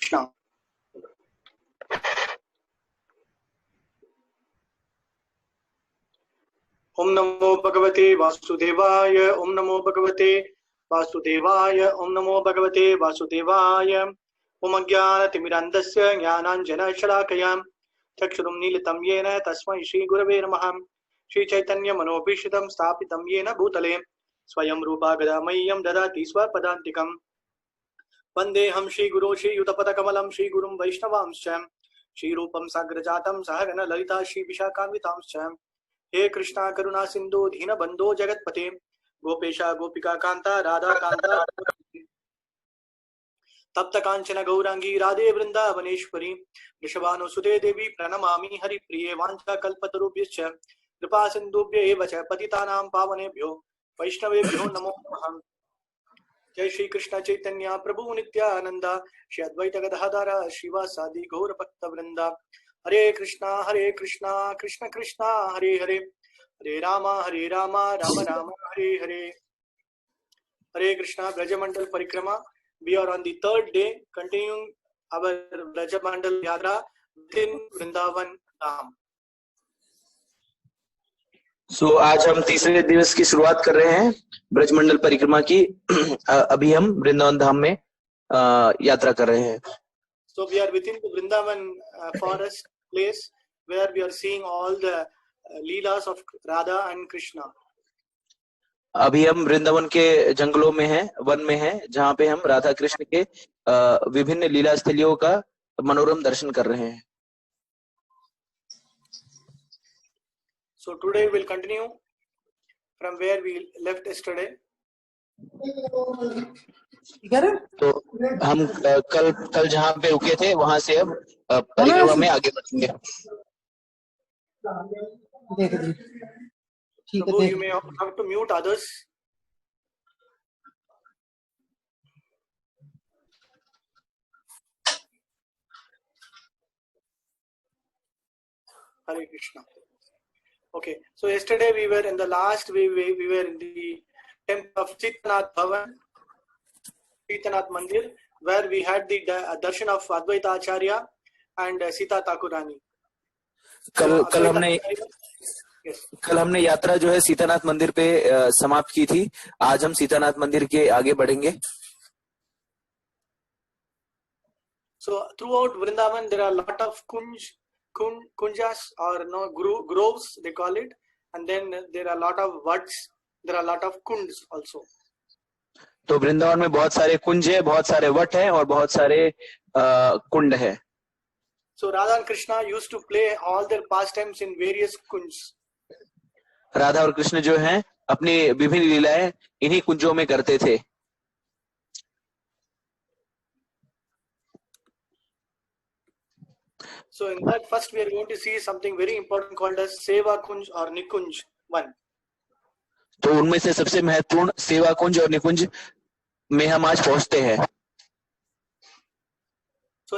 कृष्णा। ओम नमो भगवते वासुदेवाय। ओम नमो भगवते वासुदेवाय। ओम नमो भगवते वासुदेवाय। ओम अज्ञानतिमिरान्धस्य ज्ञानाञ्जनशलाकया चक्षुरुन्मीलितं येन तस्मै श्रीगुरवे नमः। श्रीचैतन्यमनोभीष्टं स्थापितं येन भूतले स्वयं रूपा गदा मह्यं ददाति स्वपदान्तिकम्। वन्देऽहं श्रीगुरो श्रीयुतपदकमलं श्रीगुरुं वैष्णवांश्च श्रीरूपं साग्रजातं सहगण ललिता श्रीविशाखान्वितांश्च। हे कृष्णा करुणा सिंधु दीनबन्धो जगत्पते गोपेशा गोपिका कांता राधा कांता तप्त कांचन गौरांगी राधे वृंदावनेश्वरी वृषभानुसुते देवी प्रणमामि हरिप्रिये। वाञ्छाकल्पतरुभ्यश्च कृपा सिन्धुभ्य एव च पतितानां पावनेभ्यो वैष्णवेभ्यो नमो नमः। जय श्री कृष्ण चैतन्य प्रभु नित्यानंद श्री अद्वैत गदाधर श्रीवासादि गौर भक्त वृंदा। हरे कृष्णा कृष्ण कृष्णा हरे हरे हरे राम राम राम हरे हरे। हरे कृष्णा ब्रजमंडल परिक्रमा। We are on the third day continuing our Brajmandal यात्रा within वृंदावन धाम। आज हम तीसरे दिवस की शुरुआत कर रहे हैं ब्रजमंडल परिक्रमा की। अभी हम वृंदावन धाम में यात्रा कर रहे हैं। So we are within the Vrindavan forest place where we are seeing all the leelas of Radha and Krishna. अभी हम वृंदावन के जंगलों में हैं, वन में हैं, जहाँ पे हम राधा कृष्ण के विभिन्न लीला स्थलियों का मनोरम दर्शन कर रहे हैं। So today we'll continue from where we left yesterday. तो हम कल जहाँ पे रुके थे वहां से अब परिक्रमा में आगे बढ़ेंगे। Prabhu, you may have to mute others. Hare Krishna. Okay, so yesterday we were in the last we were in the temple of Chitanath Bhavan, Chitanath Mandir, where we had the darshan of Advaita Acharya and Sita Thakurani. कल हमने यात्रा जो है सीतानाथ मंदिर पे समाप्त की थी। आज हम सीतानाथ मंदिर के आगे बढ़ेंगे। So throughout Vrindavan there are a lot of kunjas or no groves they call it, and then there are a lot of vats, there are a lot of kunds also. तो वृंदावन में बहुत सारे कुंज है, बहुत सारे वट है और बहुत सारे कुंड है। So Radha and Krishna used to play all their pastimes in various kunds. Radha और कृष्ण जो हैं अपनी विभिन्न लीलाएं इन्हीं कुंजों में करते थे। So in that first we are going to see something very important called as Seva Kunj or Nikunj 1. तो उनमें से सबसे महत्वपूर्ण सेवा कुंज और निकुंज में हम आज पहुंचते हैं। So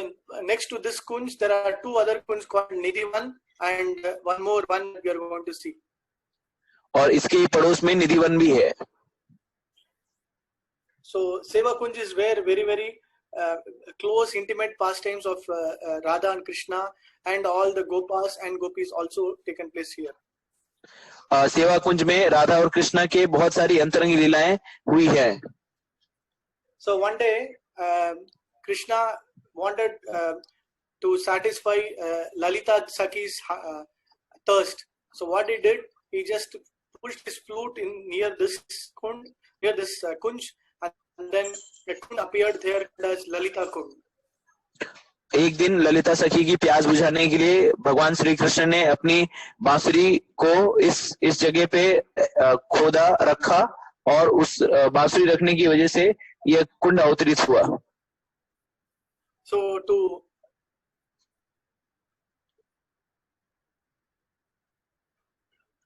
next to this kunj there are two other kunj called Nidhi 1 and one more one we are going to see. और इसके पड़ोस में निधि वन भी है। So Seva Kunj is where very close intimate pastimes of Radha and Krishna and all the gopas and gopis also taken place here. सेवा कुंज में राधा और कृष्णा के बहुत सारी अंतरंगी लीलाएं हुई है। So one day Krishna wanted to satisfy Lalita Sakhi's thirst. So what he did, he just pushed his flute in near this kunj, and then a kund appeared there as Lalita Kund. एक दिन ललिता सखी की प्यास बुझाने के लिए भगवान श्री कृष्ण ने अपनी बांसुरी को इस जगह पे खोदा रखा और उस बांसुरी रखने की वजह से यह कुंड अवतरित हुआ। So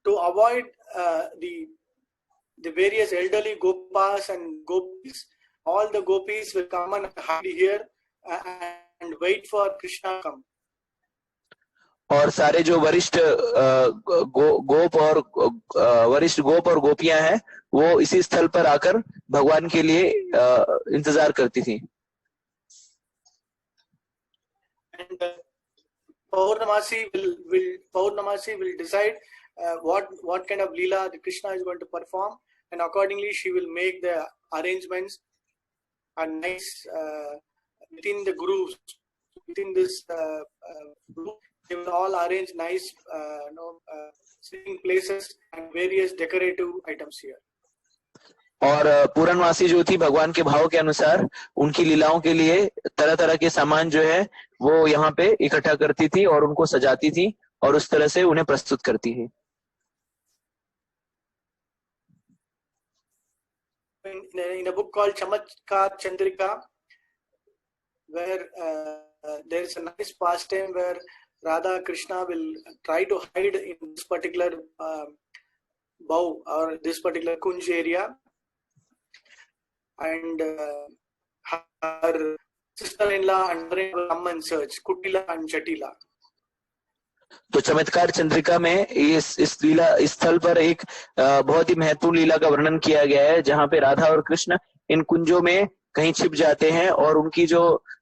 to avoid the various elderly gopas and gopis, all the gopis will come and hide here and wait for Krishna to come. और सारे जो वरिष्ठ गोप और गोपियां हैं वो इसी स्थल पर आकर भगवान के लिए इंतजार करती थी। and Purnamasi will decide what kind of Leela the Krishna is going to perform, and accordingly she will make the arrangements and nice within the groups, within this group, they will all arrange nice sitting places and various decorative items here. और पूरनवासी जो थी भगवान के भाव के अनुसार उनकी लीलाओं के लिए तरह तरह के सामान जो है वो यहाँ पे इकट्ठा करती थी और उनको सजाती थी और उस तरह से उन्हें प्रस्तुत करती थी. In a book called Chamatkar Chandrika, where there is a nice pastime where Radha Krishna will try to hide in this particular bow or this particular kunj area, and her sister-in-law and mother-in-law come and search Kutila and Chatila. तो चमत्कार चंद्रिका में इस लीला स्थल पर एक बहुत ही महत्वपूर्ण लीला का वर्णन किया गया है जहाँ पे राधा और कृष्ण इन कुंजों में कहीं छिप जाते हैं और उनकी जो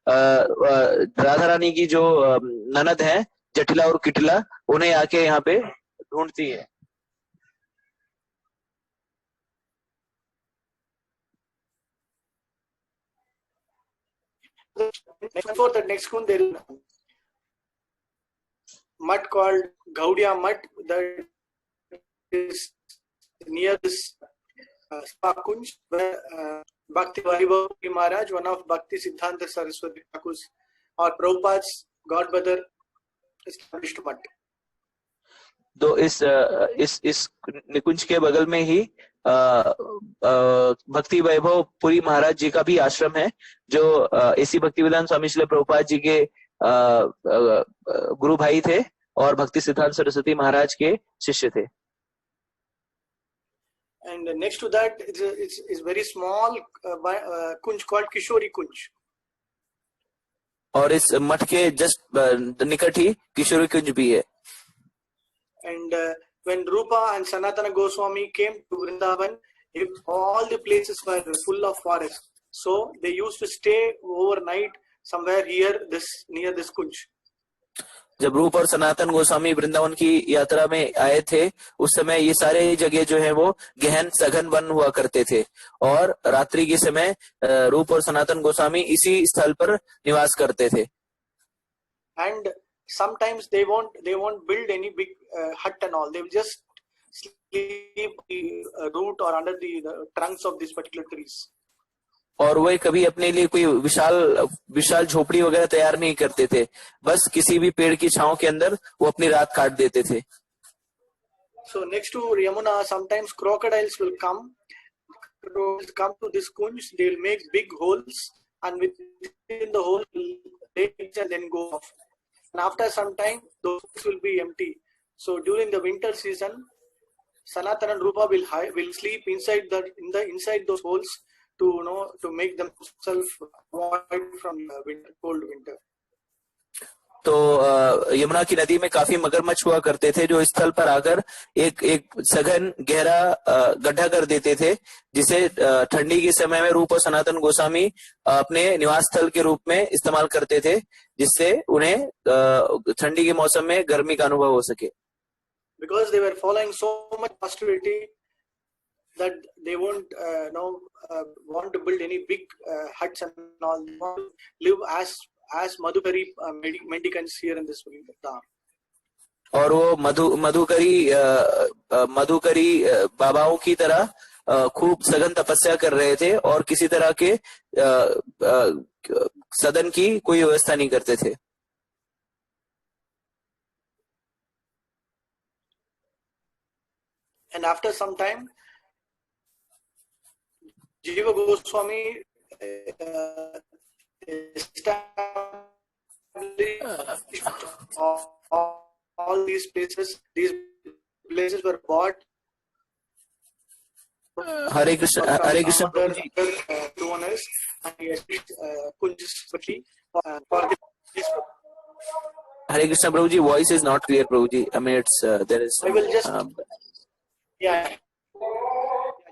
राधा रानी की जो ननद है जटिला और किटिला उन्हें आके यहाँ पे ढूंढती है. Before the next kunj, there is mud called Gaudiya mud that is near this Spa Kunj, where Bhakti Vaibhav Maharaj, one of Bhakti Siddhanta Saraswati Thakur's or Prabhupada's godbrother, established mud. तो इस निकुंज के बगल में ही भक्ति वैभव पुरी महाराज जी का भी आश्रम है जो एसी भक्तिवेदांत स्वामी श्री प्रभुपाद जी के गुरु भाई थे और भक्ति सिद्धांत सरस्वती महाराज के शिष्य थे. And next to that is very small kunj called Kishori Kunj. और इस मठ के जस्ट निकट ही किशोरी कुंज भी है. And when Rupa and Sanatana Goswami came to Vrindavan, all the places were full of forest. So they used to stay overnight somewhere here, near this kunj. जब रूप और सनातन गोस्वामी वृंदावन की यात्रा में आए थे उस समय ये सारे जगह जो है वो गहन सघन वन हुआ करते थे और रात्रि के समय रूप और सनातन गोस्वामी इसी स्थल पर निवास करते थे. And sometimes they won't build any big hut and all. They will just sleep the root or under the trunks of these particular trees. और वे कभी अपने लिए कोई विशाल झोपड़ी वगैरह तैयार नहीं करते थे, बस किसी भी पेड़ की छांव के अंदर वो अपनी रात काट देते थे. So next to Yamuna, sometimes crocodiles will come to this kunj. They will make big holes, and within the hole they and then go off. And after some time, those holes will be empty. So during the winter season, Sanatana and Rupa will sleep inside those holes to make themselves avoid from cold winter. तो यमुना की नदी में काफी मगरमच्छ हुआ करते थे जो इस स्थल पर आकर एक सघन गहरा गड्ढा कर देते थे जिसे ठंडी के समय में रूप और सनातन गोस्वामी अपने निवास स्थल के रूप में इस्तेमाल करते थे जिससे उन्हें ठंडी के मौसम में गर्मी का अनुभव हो सके. Because they were following so much austerity that they won't want to build any big huts and all. They want to live as Madhukari mendicants here in this Vrindavan. और वो मधुकरी बाबाओं की तरह खूब सघन तपस्या कर रहे थे और किसी तरह के सदन की कोई व्यवस्था नहीं करते थे. And after some time, Jiva Goswami established all these places. These places were bought. Hare Krishna Prabhu ji. Two owners and he established Kunj for this. Hare Krishna Prabhu ji, voice is not clear Prabhu ji. I mean it's there is. I will just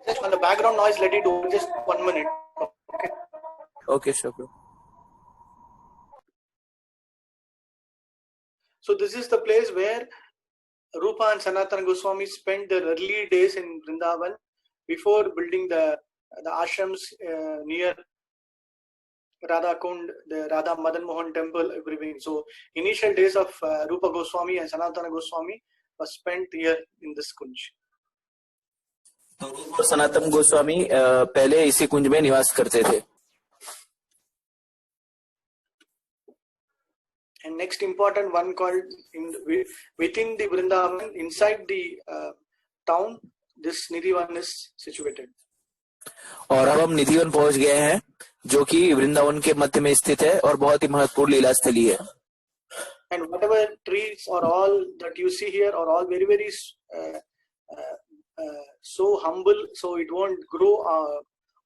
just on the background noise. Let it do just 1 minute. Okay. Okay, sure. So this is the place where Rupa and Sanatana Goswami spent their early days in Vrindavan before building the ashrams near Radha Kund, the Radha Madan Mohan temple, everything. So initial days of Rupa Goswami and Sanatana Goswami was spent here in this kunj. तो रूप और सनातन गोस्वामी पहले इसी कुंज में निवास करते थे. And next important one called within the Vrindavan, inside the town, this Nidhivan is situated. और अब हम निधिवन पहुंच गए हैं जो कि वृंदावन के मध्य में स्थित है और बहुत ही महत्वपूर्ण लीला स्थली है. And whatever trees or all that you see here are all very very so humble, so it won't grow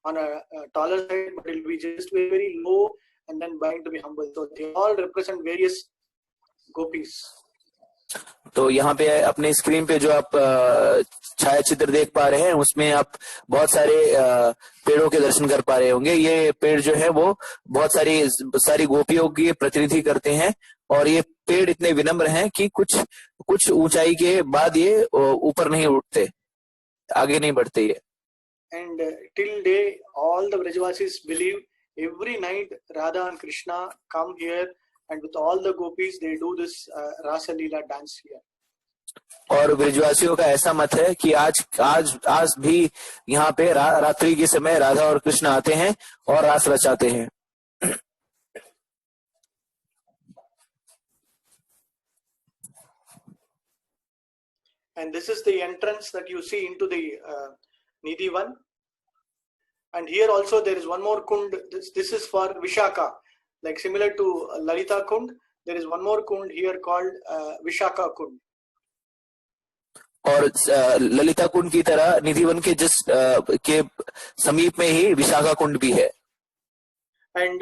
on a taller side, but it will be just very very low and then bound to be humble. So they all represent various gopis. तो यहाँ पे अपने screen पे जो आप छाया चित्र देख पा रहे हैं उसमें आप बहुत सारे पेड़ों के दर्शन कर पा रहे होंगे. ये पेड़ जो है वो बहुत सारी गोपियों की प्रतिनिधि करते हैं और ये पेड़ इतने विनम्र हैं कि कुछ ऊंचाई के बाद ये ऊपर नहीं उठते, आगे नहीं बढ़ते ये. And till day all the Brajavasis believe every night Radha and Krishna come here and with all the gopis they do this Rasa Leela dance here. और ब्रजवासियों का ऐसा मत है कि आज भी यहाँ पे रात्रि के समय राधा और कृष्ण आते हैं और रास रचाते हैं. And this is the entrance that you see into the Nidhivan. And here also there is one more kund. This is for Vishaka, like similar to Lalita Kund. There is one more kund here called Vishaka Kund. और ललिता कुंड की तरह निधिवन के के समीप में ही विशाखा कुंड भी है. And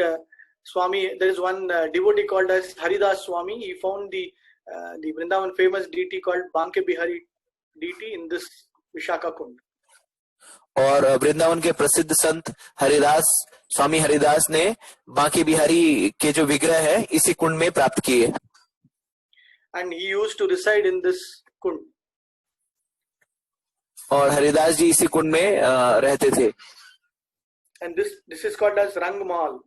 Swami, there is one devotee called as Haridas Swami. He found the Vrindavan famous deity called Banke Bihari deity in this Vishaka Kund. और वृंदावन के प्रसिद्ध संत स्वामी हरिदास ने बांके बिहारी के जो विग्रह है इसी कुंड में प्राप्त किए. And he used to reside in this kund. और हरिदास जी इसी कुंड में रहते थे. And this is called as Rang Mahal.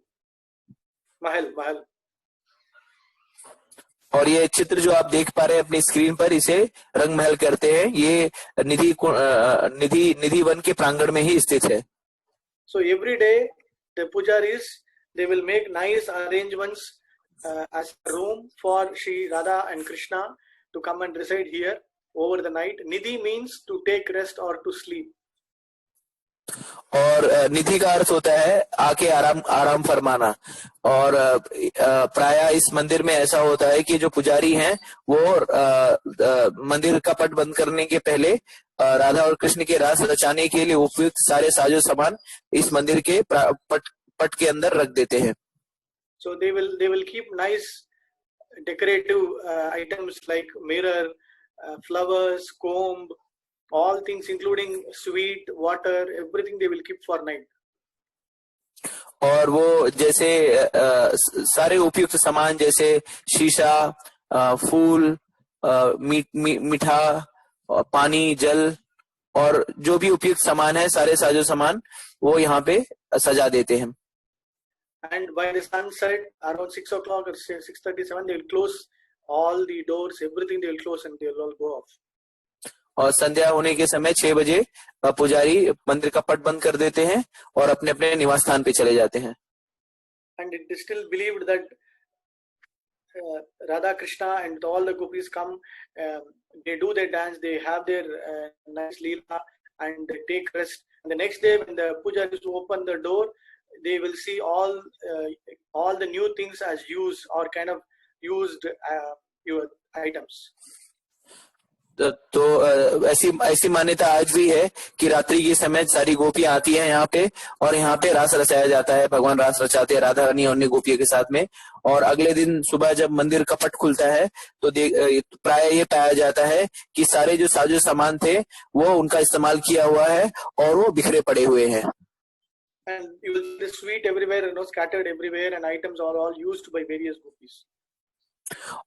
और ये चित्र जो आप देख पा रहे हैं अपनी स्क्रीन पर इसे रंग महल करते हैं. ये निधि वन के प्रांगण में ही स्थित है. So every day the pujaris they will make nice arrangements as a room for Shri Radha and Krishna to come and reside here over the night. Nidhi means to take rest or to sleep. और निधि का अर्थ होता है आके आराम फरमाना. और प्रायः इस मंदिर में ऐसा होता है कि जो पुजारी हैं वो मंदिर का पट बंद करने के पहले राधा और कृष्ण के रास रचाने के लिए उपयुक्त सारे साजो सामान इस मंदिर के पट के अंदर रख देते हैं. So they will keep nice decorative items like mirror, flowers, comb, all things including sweet, water, everything they will keep for night. और वो जैसे सारे उपयुक्त सामान जैसे शीशा, फूल, मीठा, पानी, जल और जो भी उपयुक्त सामान है सारे साजो सामान वो यहाँ पे सजा देते हैं. And by the sunset around 6 o'clock or 6:37 they will close all the doors, everything they will close and they will all go off. और संध्या होने के समय 6 बजे पुजारी मंदिर का पट बंद कर देते हैं और अपने अपने निवास स्थान पे चले जाते हैं. And it is still believed that Radha Krishna and all the gopis come, they do their dance, they have their nice leela and they take rest. And the next day when the pujaris open the door, they will see all the new things as used or kind of used items. तो ऐसी मान्यता आज भी है कि रात्रि के समय सारी गोपियां आती हैं यहाँ पे और यहाँ पे रास रचाया जाता है. भगवान रास रचाते हैं राधा रानी और अन्य गोपियों के साथ में. और अगले दिन सुबह जब मंदिर का पट खुलता है तो प्राय ये पाया जाता है कि सारे जो साजो सामान थे वो उनका इस्तेमाल किया हुआ है और वो बिखरे पड़े हुए हैं. And you will see the sweet everywhere, scattered everywhere, and items are all used by various gopis.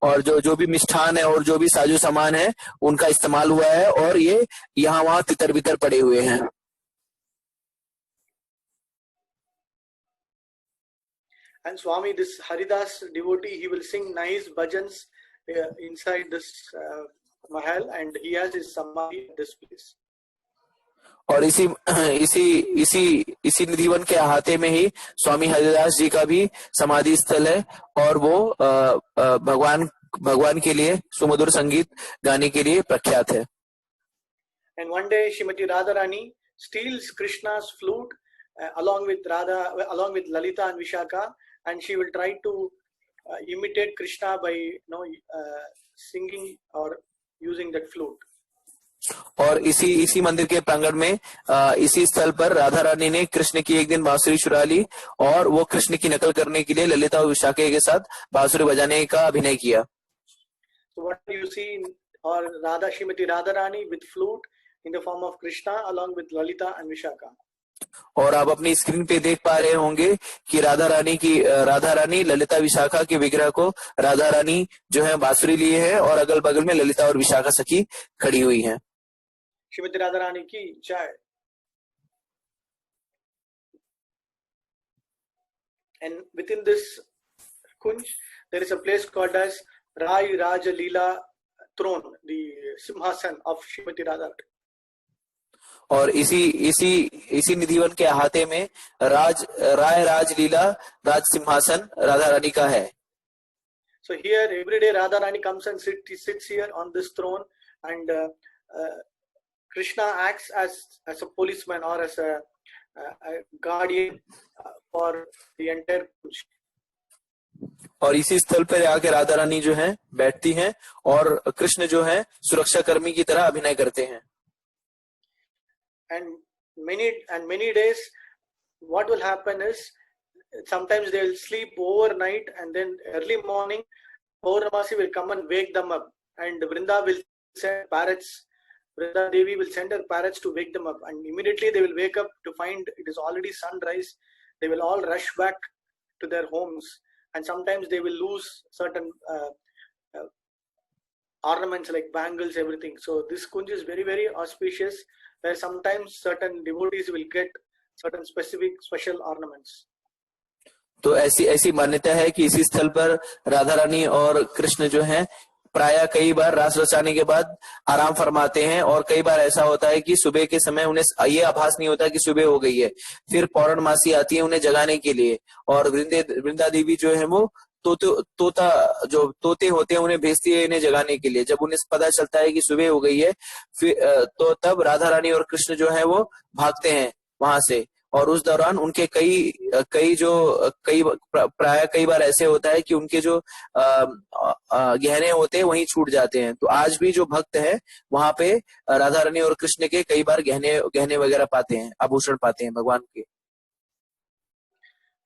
और जो जो भी मिष्ठान है और जो भी साजो सामान है उनका इस्तेमाल हुआ है, और ये यहाँ वहाँ तितर बितर पड़े हुए हैं। And Swami, this Haridas devotee, he will sing nice bhajans inside this mahal, and he has his samadhi at this place. और इसी इसी इसी इसी निधिवन के अहाते में ही स्वामी हरिदास जी का भी समाधि स्थल है, और वो भगवान भगवान के लिए सुमधुर संगीत गाने के लिए प्रख्यात है। And one day Srimati Radharani steals Krishna's flute along with Lalita and Vishaka, and she will try to imitate Krishna by singing or using that flute. और इसी मंदिर के प्रांगण में इसी स्थल पर राधा रानी ने कृष्ण की एक दिन बांसुरी चुरा ली, और वो कृष्ण की नकल करने के लिए ललिता और विशाखा के साथ बांसुरी बजाने का अभिनय किया। So what you see, or Srimati Radharani with flute in the form of Krishna along with Lalita and Vishaka. और आप अपनी स्क्रीन पे देख पा रहे होंगे कि राधा रानी ललिता विशाखा के विग्रह को राधा रानी जो है बांसुरी लिए है, और अगल बगल में ललिता और विशाखा सखी खड़ी हुई हैं। श्रीमती राधा रानी की जय। And within this kunj, there is a place called as Rai Raja Leela throne, the Simhasan of Srimati Radha. और इसी निधिवन के अहाते में राय राज लीला राज सिंहासन राधा रानी का है। So here every day Radha Rani comes and sits here on this throne, and Krishna acts as a policeman or as a guardian for the entire kunj. और इसी स्थल पर आके राधा रानी जो है बैठती हैं, और कृष्ण जो है सुरक्षा कर्मी की तरह अभिनय करते हैं। And many days, what will happen is sometimes they will sleep overnight, and then early morning, Purnamasi will come and wake them up, and Vrinda will send parrots. Vrinda Devi will send her parrots to wake them up, and immediately they will wake up to find it is already sunrise. They will all rush back to their homes, and sometimes they will lose certain ornaments like bangles, everything. So this kunj is very, very auspicious, where sometimes certain devotees will get certain special ornaments. तो ऐसी मान्यता है कि इसी स्थल पर राधा रानी और कृष्ण जो हैं प्रायः कई बार रास रचाने के बाद आराम फरमाते हैं, और कई बार ऐसा होता है कि सुबह के समय उन्हें ये आभास नहीं होता कि सुबह हो गई है। फिर पौर्णमासी आती है उन्हें जगाने के लिए, और वृंदा देवी जो है वो तोते होते हैं उन्हें भेजती है इन्हें जगाने के लिए। जब उन्हें पता चलता है कि सुबह हो गई है, फिर तो तब राधा रानी और कृष्ण जो है वो भागते हैं वहां से, और उस दौरान उनके प्राय कई बार ऐसे होता है कि उनके जो गहने होते हैं वहीं छूट जाते हैं। तो आज भी जो भक्त है वहां पे राधा रानी और कृष्ण के कई बार गहने वगैरह पाते हैं, आभूषण पाते हैं भगवान के।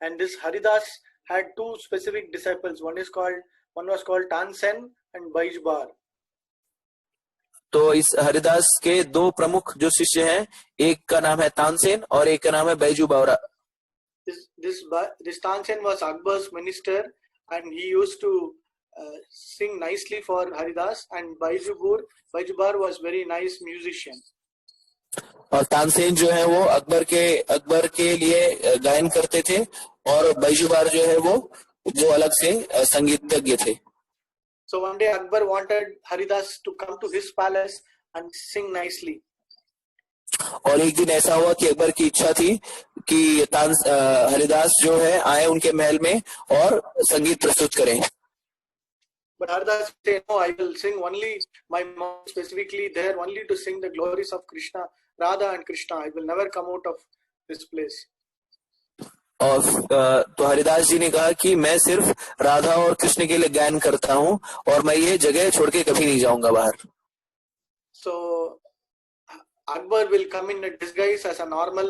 And this Haridas had two specific disciples. One was called Tansen and Baijbar. तो इस हरिदास के दो प्रमुख जो शिष्य हैं, एक का नाम है तानसेन और एक का नाम है बैजू बावरा। This Tansen was Akbar's minister, and he used to sing nicely for Haridas, and Baijbar was very nice musician. और तानसेन जो है वो अकबर के लिए गायन करते थे, और बैजूबार जो है वो अलग से संगीतज्ञ थे। So one day Akbar wanted Haridas to come to his palace and sing nicely. और एक दिन ऐसा हुआ कि अकबर की इच्छा थी कि हरिदास जो है आए उनके महल में और संगीत प्रस्तुत करें। But Haridas said, "No, I will sing only my mouth specifically there, only to sing the glories of Krishna, Radha and Krishna. I will never come out of this place." और तो हरिदास जी ने कहा कि मैं सिर्फ राधा और कृष्ण के लिए गायन करता हूँ, और मैं ये जगह छोड़ के कभी नहीं जाऊंगा बाहर। So Akbar will come in a disguise as a normal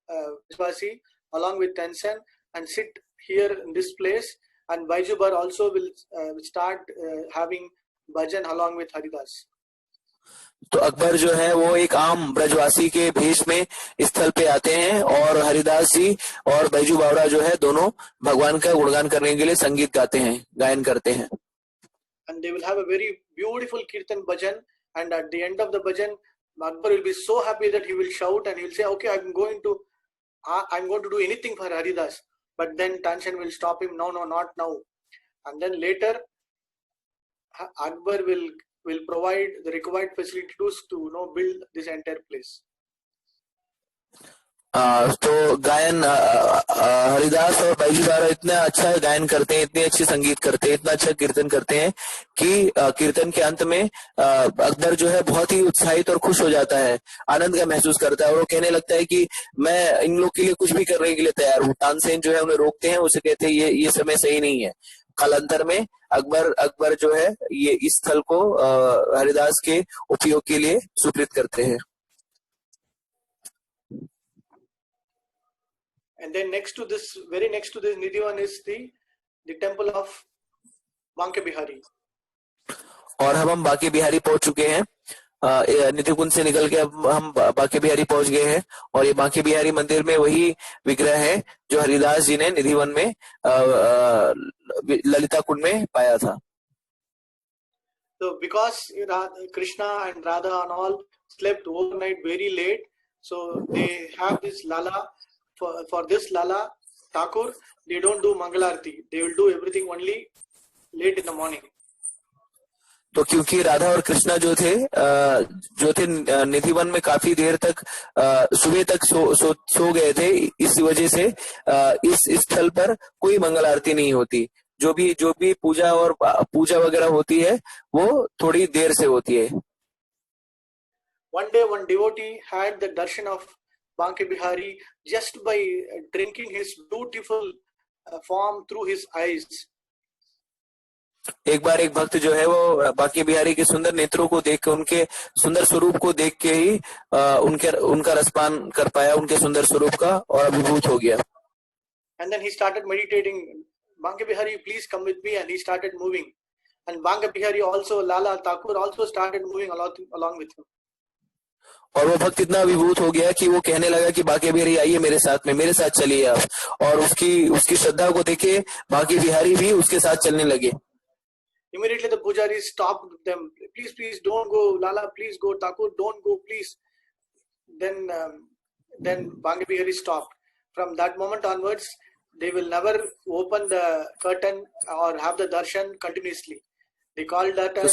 Vishwasi along with Tansen and sit here in this place, and Baijubar also will start having bhajan along with Haridas. तो अकबर जो है वो एक आम ब्रजवासी के भेष में स्थल पे आते हैं, और हरिदास जी और बैजू बावरा जो है दोनों भगवान का गुणगान करने के लिए संगीत गाते हैं, गायन करते हैं। and they will have a very beautiful kirtan bhajan, and at the end of the bhajan, Akbar will be so happy that he will shout and he will say, okay, I'm going to do anything for Haridas. But then Tanshan will stop him, no, not now. And then later Akbar will provide the required facilities to build this entire place. तो गायन हरिदास और बैजू बारा इतना अच्छा गायन करते हैं, इतनी अच्छी संगीत करते हैं, इतना अच्छा कीर्तन करते हैं कि कीर्तन के अंत में अकबर जो है बहुत ही उत्साहित और खुश हो जाता है, आनंद का महसूस करता है और वो कहने लगता है कि मैं इन लोग के लिए कुछ भी करने के लिए तैयार हूँ। तानसेन जो है उन्हें रोकते हैं, उसे कहते हैं ये समय सही नहीं है। कालांतर में अकबर जो है ये इस स्थल को हरिदास के उपयोग के लिए स्वीकृत करते हैं। And then very next to this Nidhivan is the temple of Banke Bihari. और हम बांके बिहारी पहुंच चुके हैं। निधि कुंज से निकल के अब हम बांके बिहारी पहुंच गए हैं और ये बांके बिहारी मंदिर में वही विग्रह है जो हरिदास जी ने निधिवन में ललिता कुंड में पाया था। So because Krishna and Radha and all slept overnight very late, so they have this lala. For this lala Thakur, they don't do Mangalarti. They will do everything only late in the morning. तो क्योंकि राधा और कृष्णा जो थे निधिवन में काफी देर तक सुबह तक सो गए थे, इस वजह से इस स्थल पर कोई मंगल आरती नहीं होती। जो भी पूजा वगैरह होती है वो थोड़ी देर से होती है। One day one devotee had the darshan of Banke Bihari just by drinking his beautiful form through his eyes. एक बार एक भक्त जो है वो बांके बिहारी के सुंदर नेत्रों को देख के, उनके सुंदर स्वरूप को देख के ही उनका रसपान कर पाया, उनके सुंदर स्वरूप का, और अभिभूत हो गया। And then he started meditating, Banke Bihari, please come with me, and he started moving. And Banke Bihari also, Lala Thakur also started moving along with him. और वो भक्त इतना अभिभूत हो गया कि वो कहने लगा कि बांके बिहारी आइए मेरे साथ चलिए आप, और उसकी श्रद्धा को देखे बांके बिहारी भी उसके साथ चलने लगे। Immediately the pujari stopped them. Please don't go, Lala, please go, Thakur, don't go, please. Then Banke Bihari stopped. From that moment onwards, they will never open the curtain or have the darshan continuously. They call that as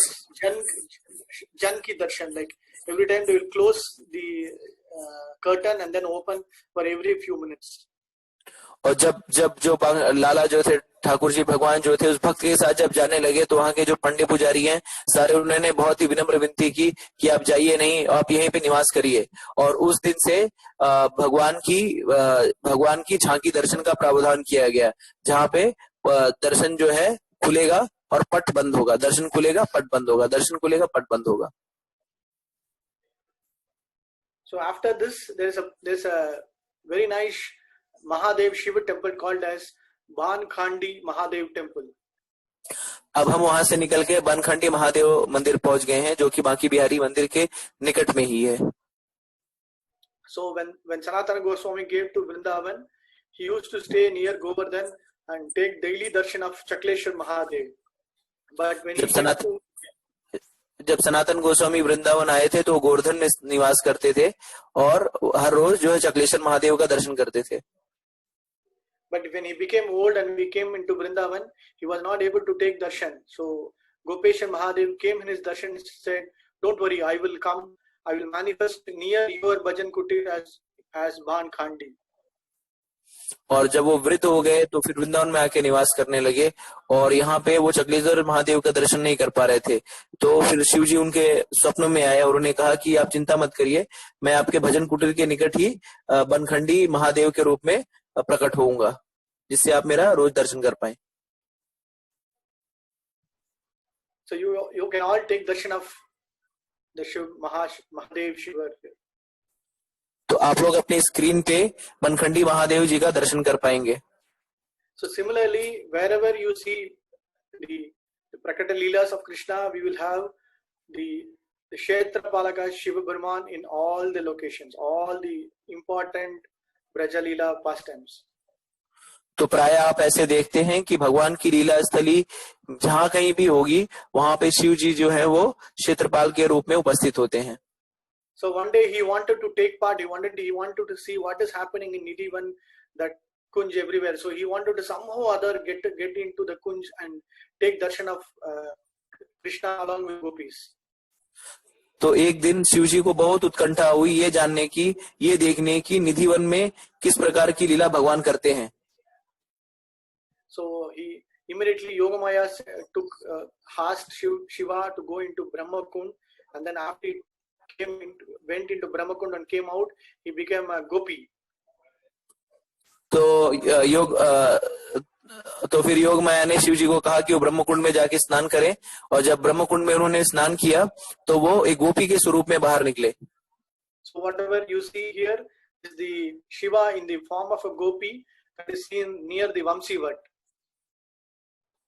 Jan Ki Darshan. Like every time they will close the curtain and then open for every few minutes. और जब जो लाला जो थे, ठाकुर जी भगवान जो थे, उस भक्त के साथ जब जाने लगे तो वहाँ के जो पंडित पुजारी हैं सारे, उन्होंने बहुत ही विनम्र विनती की कि आप जाइए नहीं, आप यहीं पे निवास करिए। और उस दिन से भगवान की झांकी दर्शन का प्रावधान किया गया, जहाँ पे दर्शन जो है खुलेगा और पट बंद होगा, दर्शन खुलेगा पट बंद होगा, दर्शन खुलेगा पट बंद होगा। So after this, there's a very nice Mahadev Shiva temple called as Bankhandi Mahadev temple. अब हम वहां से निकल के बनखंडी महादेव मंदिर पहुंच गए हैं, जो कि बांके बिहारी मंदिर के निकट में ही है। So when Sanatana Goswami came to Vrindavan, he used to stay near Govardhan and take daily darshan of Chakleshwar Mahadev. But when जब सनातन गोस्वामी वृंदावन आए थे तो गोवर्धन में निवास करते थे और हर रोज जो है चकलेश्वर महादेव का दर्शन करते थे। But when he became old and we came into Vrindavan, he was not able to take darshan. So Gopeshwar Mahadev came in his darshan and said, "Don't worry, I will come. I will manifest near your bhajan kutir as Bankhandi." और जब वो वृद्ध हो गए तो फिर वृंदावन में आके निवास करने लगे और यहाँ पे वो चकलेश्वर महादेव का दर्शन नहीं कर पा रहे थे। तो फिर शिव जी उनके स्वप्नों में आए और उन्हें कहा कि आप चिंता मत करिए, मैं आपके भजन कुटीर के निकट ही बनखंडी महादेव के रूप में प्रकट होऊंगा, जिससे आप मेरा रोज दर्शन कर पाए। So you can all take darshan of the Mahadev Shiva. तो आप लोग अपनी स्क्रीन पे बनखंडी महादेव जी का दर्शन कर पाएंगे। So similarly, wherever you see the Prakata Leelas of Krishna, we will have the Kshetrapalaka Shiva Brahman in all the locations, all the important Braja Leela pastimes. तो प्राय आप ऐसे देखते हैं कि भगवान की लीला स्थली जहां कहीं भी होगी वहां पे शिव जी जो है वो क्षेत्रपाल के रूप में उपस्थित होते हैं। So one day he wanted to take part. He wanted to see what is happening in Nidhivan, that Kunj everywhere. So he wanted to somehow or other get into the Kunj and take darshan of Krishna along with gopis. तो एक दिन शिव जी को बहुत उत्कंठा हुई ये जानने की, ये देखने की निधिवन में किस प्रकार की लीला भगवान करते हैं। So he immediately Yogamaya asked Shiva to go into Brahma Kund, and then after he went into Brahma Kund and came out, he became a gopi. तो फिर योग माया ने शिव जी को कहा कि वो ब्रह्म कुंड में जाके स्नान करें, और जब ब्रह्म कुंड में उन्होंने स्नान किया तो वो एक गोपी के स्वरूप में बाहर निकले। So whatever you see here is the Shiva in the form of a gopi that is seen near the Vamsivat.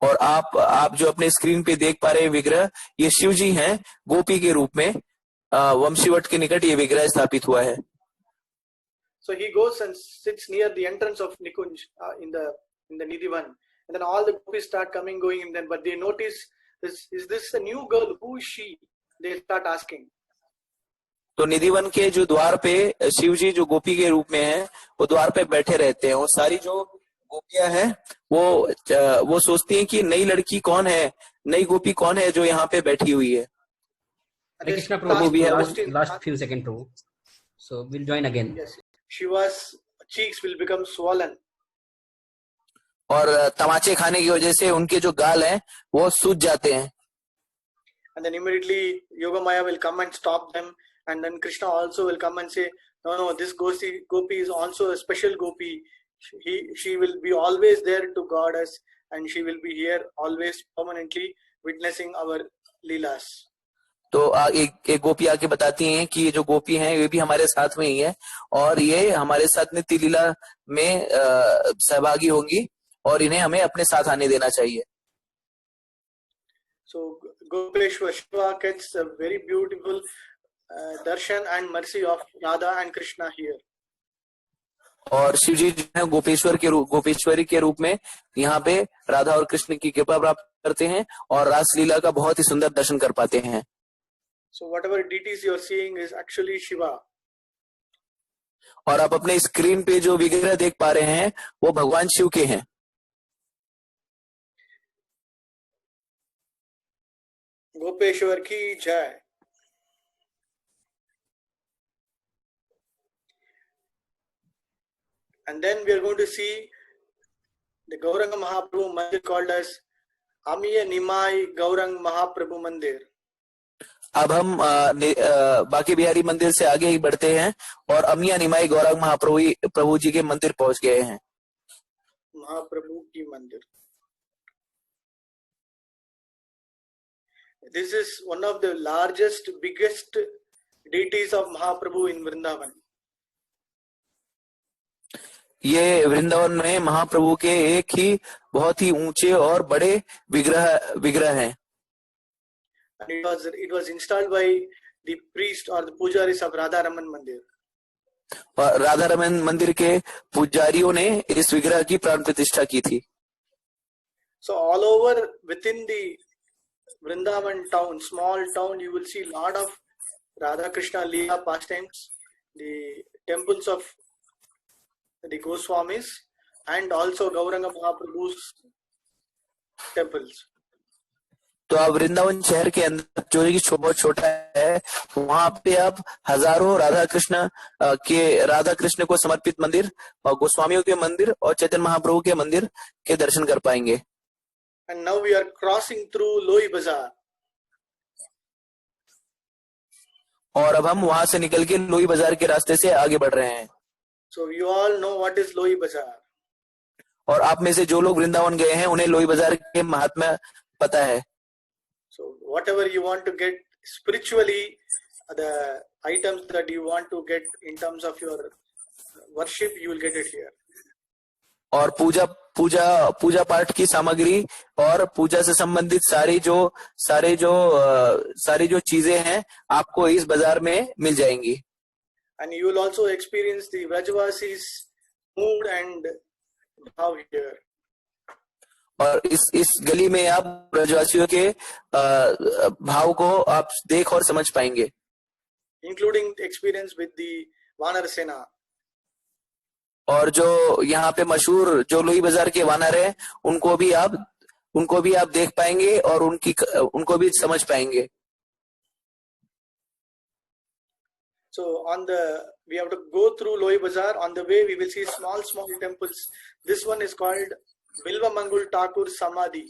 और आप जो अपने स्क्रीन पे देख पा रहे हैं विग्रह, ये शिव जी हैं गोपी के रूप में। वंशीवट के निकट ये विग्रह स्थापित हुआ है। So he goes and sits near the entrance of Nikunj in the Nidhivan, and then all the gopis start going, and then but they notice is this a new girl? Who is she? They start asking. तो निधिवन के जो द्वार पे शिव जी जो गोपी के रूप में हैं वो द्वार पे बैठे रहते हैं, और सारी जो गोपियां हैं वो सोचती हैं कि नई लड़की कौन है, नई गोपी कौन है जो यहाँ पे बैठी हुई है। Hare Krishna Prabhu, last few seconds Prabhu. So we'll join again. Yes, Shiva's cheeks will become swollen. और तमाचे खाने की वजह से उनके जो गाल हैं वो सूज जाते हैं। And then immediately Yogamaya will come and stop them, and then Krishna also will come and say, no, this gopi is also a special gopi. She will be always there to guard us, and she will be here always permanently witnessing our leelas. तो एक गोपी आके बताती हैं कि ये जो गोपी हैं ये भी हमारे साथ में ही है, और ये हमारे साथ नित्य लीला में सहभागी होंगी, और इन्हें हमें अपने साथ आने देना चाहिए। So Gopeshwar Shiva gets a very beautiful darshan and mercy of Radha and Krishna here. और शिव जी जो है गोपेश्वरी के रूप में यहाँ पे राधा और कृष्ण की कृपा प्राप्त करते हैं, और रासलीला का बहुत ही सुंदर दर्शन कर पाते हैं। So whatever deities you are seeing is actually Shiva. और आप अपने स्क्रीन पे जो विग्रह देख पा रहे हैं वो भगवान शिव के हैं। गोपेश्वर की जय। And then we are going to see the Gauranga Mahaprabhu Mandir called as Amiya Nimai Gaurang Mahaprabhu Mandir. अब हम बाकी बिहारी मंदिर से आगे ही बढ़ते हैं और अमिया निमाई गौरंग महाप्रभु जी के मंदिर पहुंच गए हैं। महाप्रभु की मंदिर। This is one of the largest, biggest deities of Mahaprabhu in Vrindavan. ये वृंदावन में महाप्रभु के एक ही बहुत ही ऊंचे और बड़े विग्रह हैं। And it was installed by the priest or the pujaris of Radha Raman Mandir. और राधा रमन मंदिर के पुजारियों ने इस विग्रह की प्राण प्रतिष्ठा की थी। So all over within the Vrindavan town, small town, you will see lot of Radha Krishna Leela pastimes, the temples of the Goswamis, and also Gauranga Mahaprabhu's temples. तो आप वृंदावन शहर के अंदर जो कि बहुत छोटा है, वहां पे आप हजारों राधा कृष्ण को समर्पित मंदिर और गोस्वामियों के मंदिर और चैतन्य महाप्रभु के मंदिर के दर्शन कर पाएंगे। And now we are crossing through Loi Bazaar. और अब हम वहां से निकल के लोई बाजार के रास्ते से आगे बढ़ रहे हैं। So you all know what is Loi Bazaar. और आप में से जो लोग वृंदावन गए हैं उन्हें लोई बाजार के महात्म्य पता है। So whatever you want to get spiritually, the items that you want to get in terms of your worship, you will get it here. और पूजा पाठ की सामग्री और पूजा से संबंधित सारी जो चीजें हैं आपको इस बाजार में मिल जाएंगी। And you will also experience the Vrajavasis' mood and bhav here. और इस गली में आप ब्रजवासियों के भाव को आप देख और समझ पाएंगे, including experience with the Vanar Sena. और जो यहाँ पे मशहूर जो लोई बाजार के वानर हैं उनको भी आप देख पाएंगे और उनको भी समझ पाएंगे. So we have to go through Loi Bazaar. On the way we will see small temples. This one is called Bilva Mangul Thakur Samadhi.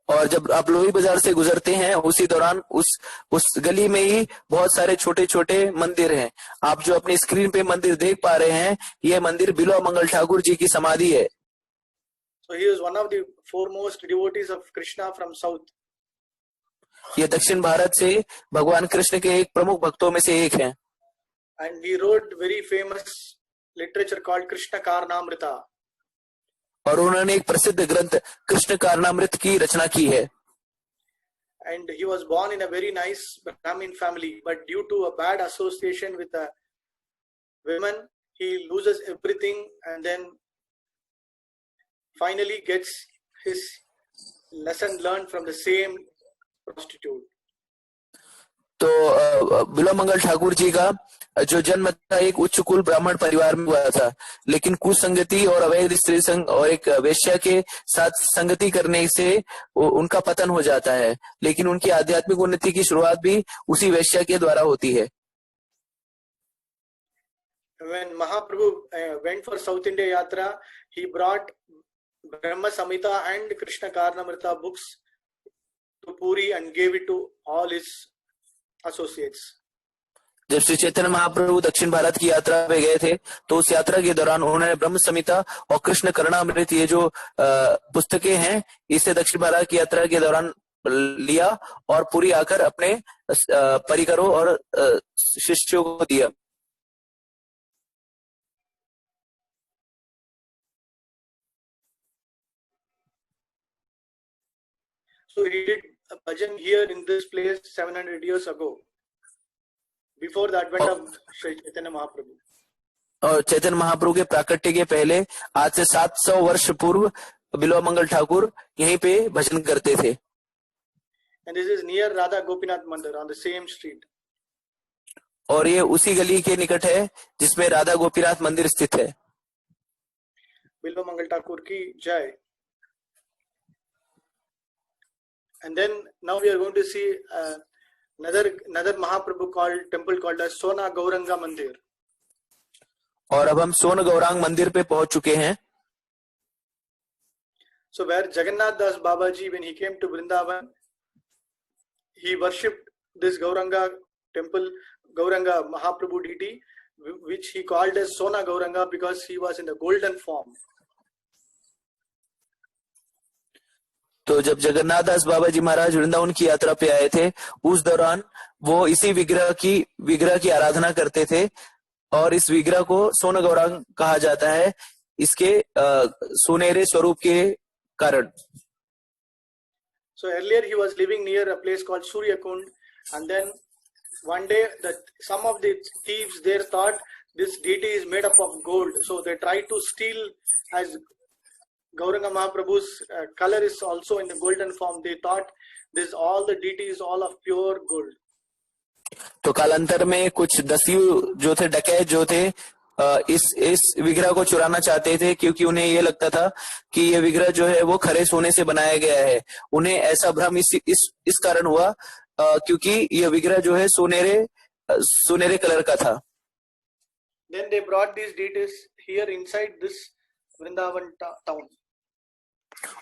और जब आप लोई बाजार से गुजरते हैं उसी दौरान उस गली में ही बहुत सारे छोटे छोटे मंदिर हैं. आप जो अपनी स्क्रीन पे मंदिर देख पा रहे हैं, यह मंदिर बिल्वा मंगल ठाकुर जी की समाधि है. So he is one of the foremost devotees of Krishna from south. ये दक्षिण भारत से भगवान कृष्ण के एक प्रमुख भक्तों में से एक हैं. And he wrote very famous literature called Krishna Karnamrita. और उन्होंने एक प्रसिद्ध ग्रंथ कृष्ण कारनामृत की रचना की है. And he was born in a very nice Brahmin family, but due to a bad association with a woman, he loses everything and then finally gets his lesson learned from the same prostitute. तो बिल्वा मंगल ठाकुर जी का जो जन्म था एक उच्च कुल ब्राह्मण परिवार में हुआ था, लेकिन कुसंगति और अवैध स्त्री संग और एक वेश्या के साथ संगति करने से उनका पतन हो जाता है, लेकिन उनकी आध्यात्मिक उन्नति की शुरुआत भी उसी वेश्या के द्वारा होती है. When Mahaprabhu went for South India Yatra, he brought Brahma Samhita and Krishna Karnamrita books to Puri and gave it to all his associates. जब श्री चैतन्य महाप्रभु दक्षिण भारत की यात्रा पे गए थे तो उस यात्रा के दौरान उन्होंने ब्रह्म संहिता और कृष्ण करणामृत ये जो पुस्तकें हैं इसे दक्षिण भारत की यात्रा के दौरान लिया और पूरी आकर अपने परिकरों और शिष्यों को दिया. So he did a bhajan here in this place 700 years ago, before the advent of Shri Chaitanya Mahaprabhu. और चैतन्य महाप्रभु के प्राकट्य के पहले आज से 700 वर्ष पूर्व बिल्वा मंगल ठाकुर यहीं पे भजन करते थे. And this is near Radha Gopinath Mandir on the same street. और ये उसी गली के निकट है जिसमें राधा गोपीनाथ मंदिर स्थित है. बिल्वा मंगल ठाकुर की जय. And then now we are going to see another Mahaprabhu temple called as Sona Gauranga Mandir. और अब हम सोन गौरांग मंदिर पे पहुंच चुके हैं. So where Jagannath Das Babaji, when he came to Vrindavan, he worshipped this Gauranga temple, Gauranga Mahaprabhu deity, which he called as Sona Gauranga because he was in the golden form. तो जब जगन्नाथ दास बाबा जी महाराज वृंदावन की यात्रा पे आए थे उस दौरान वो इसी विग्रह की आराधना करते थे और इस विग्रह को सोना गौरांग कहा जाता है इसके सुनहरे स्वरूप के कारण. So earlier he was living near a place called Surya Kund, and then one day some of the thieves there thought this deity is made up of gold, so they tried to steal, as Gauranga Mahaprabhu's color is also in the golden form. They thought this all the deity is all of pure gold. तो कालांतर में कुछ दस्यु जो थे डकैत जो थे इस विग्रह को चुराना चाहते थे क्योंकि उन्हें ये लगता था कि ये विग्रह जो है वो खरे सोने से बनाया गया है. उन्हें ऐसा भ्रम इस कारण हुआ क्योंकि ये विग्रह जो है सुनहरे कलर का था. Then they brought these deities here inside this Vrindavan town.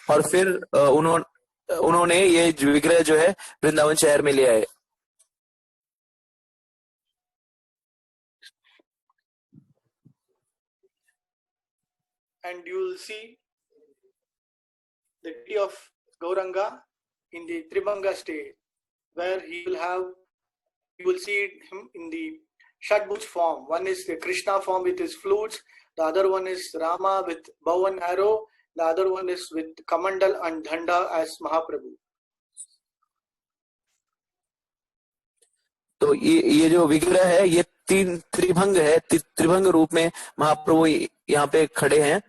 और फिर उन्होंने ये विग्रह जो है वृंदावन शहर में ले आए. And you will see the deity of Gauranga in the Tribhanga state, where you will see him in the Shadbhuj form. One is the Krishna form with his flutes, the other one is Rama with bow and arrow, the other one is with Kamandal and Dhanda as Mahaprabhu. तो ये जो विग्रह है ये तीन त्रिभंग है, त्रिभंग रूप में महाप्रभु यहाँ पे खड़े हैं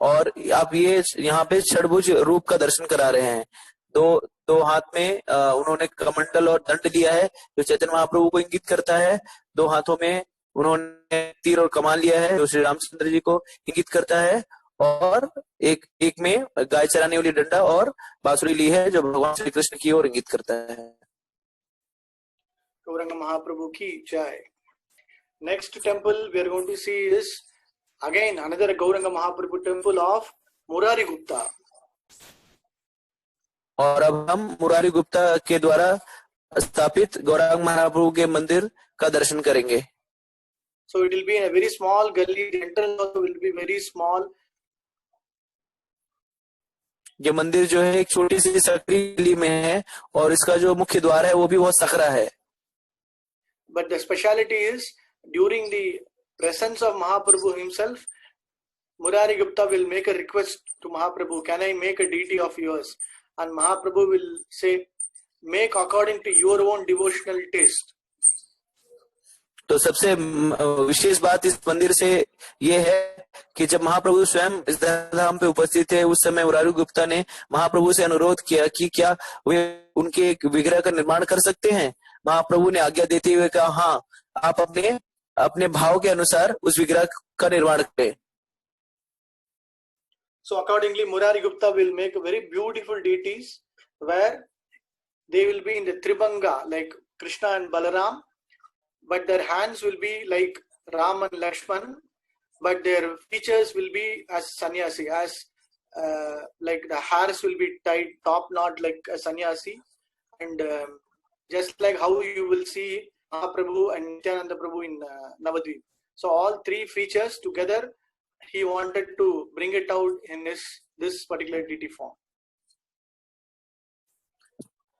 और आप ये यहाँ पे षडभुज रूप का दर्शन करा रहे हैं। दो हाथ में उन्होंने कमंडल और दंड लिया है जो चैतन्य महाप्रभु को इंगित करता है। दो हाथों में उन्होंने तीर और कमान लिया है जो श्री रामचंद्र जी को इंगित करता है, और एक में गाय चराने वाली डंडा और बांसुरी ली है जो भगवान श्री कृष्ण की ओर इंगित करता है। गौरंग महाप्रभु की जय। Next temple we are going to see is again another Gauranga Mahaprabhu temple of Murari Gupta. और अब हम मुरारी गुप्ता के द्वारा स्थापित गौरांग महाप्रभु के मंदिर का दर्शन करेंगे। So it will be in a very small gully. The entrance also will be very small. ये मंदिर जो है एक छोटी सी सकरी गली में है और इसका जो मुख्य द्वार है वो भी बहुत सकरा है। But the speciality is during the presence of Mahaprabhu himself, Murari Gupta will make a request to Mahaprabhu, can I make a deity of yours? And Mahaprabhu will say, make according to your own devotional taste. तो सबसे विशेष बात इस मंदिर से ये है कि जब महाप्रभु स्वयं इस धाम पे उपस्थित थे उस समय मुरारी गुप्ता ने महाप्रभु से अनुरोध किया कि क्या वे उनके एक विग्रह का निर्माण कर सकते हैं। महाप्रभु ने आज्ञा देते हुए कहा, हाँ, आप अपने भाव के अनुसार उस विग्रह का निर्माण करें। So accordingly, Murari Gupta will make very beautiful deities where they will be in the Tribhanga like Krishna and Balaram, but their hands will be like Ram and Lakshman, but their features will be as sannyasi, as like the hairs will be tied top knot like a sannyasi, and just like how you will see Mahaprabhu and Nityananda Prabhu in Navadvip. So all three features together, he wanted to bring it out in this particular deity form.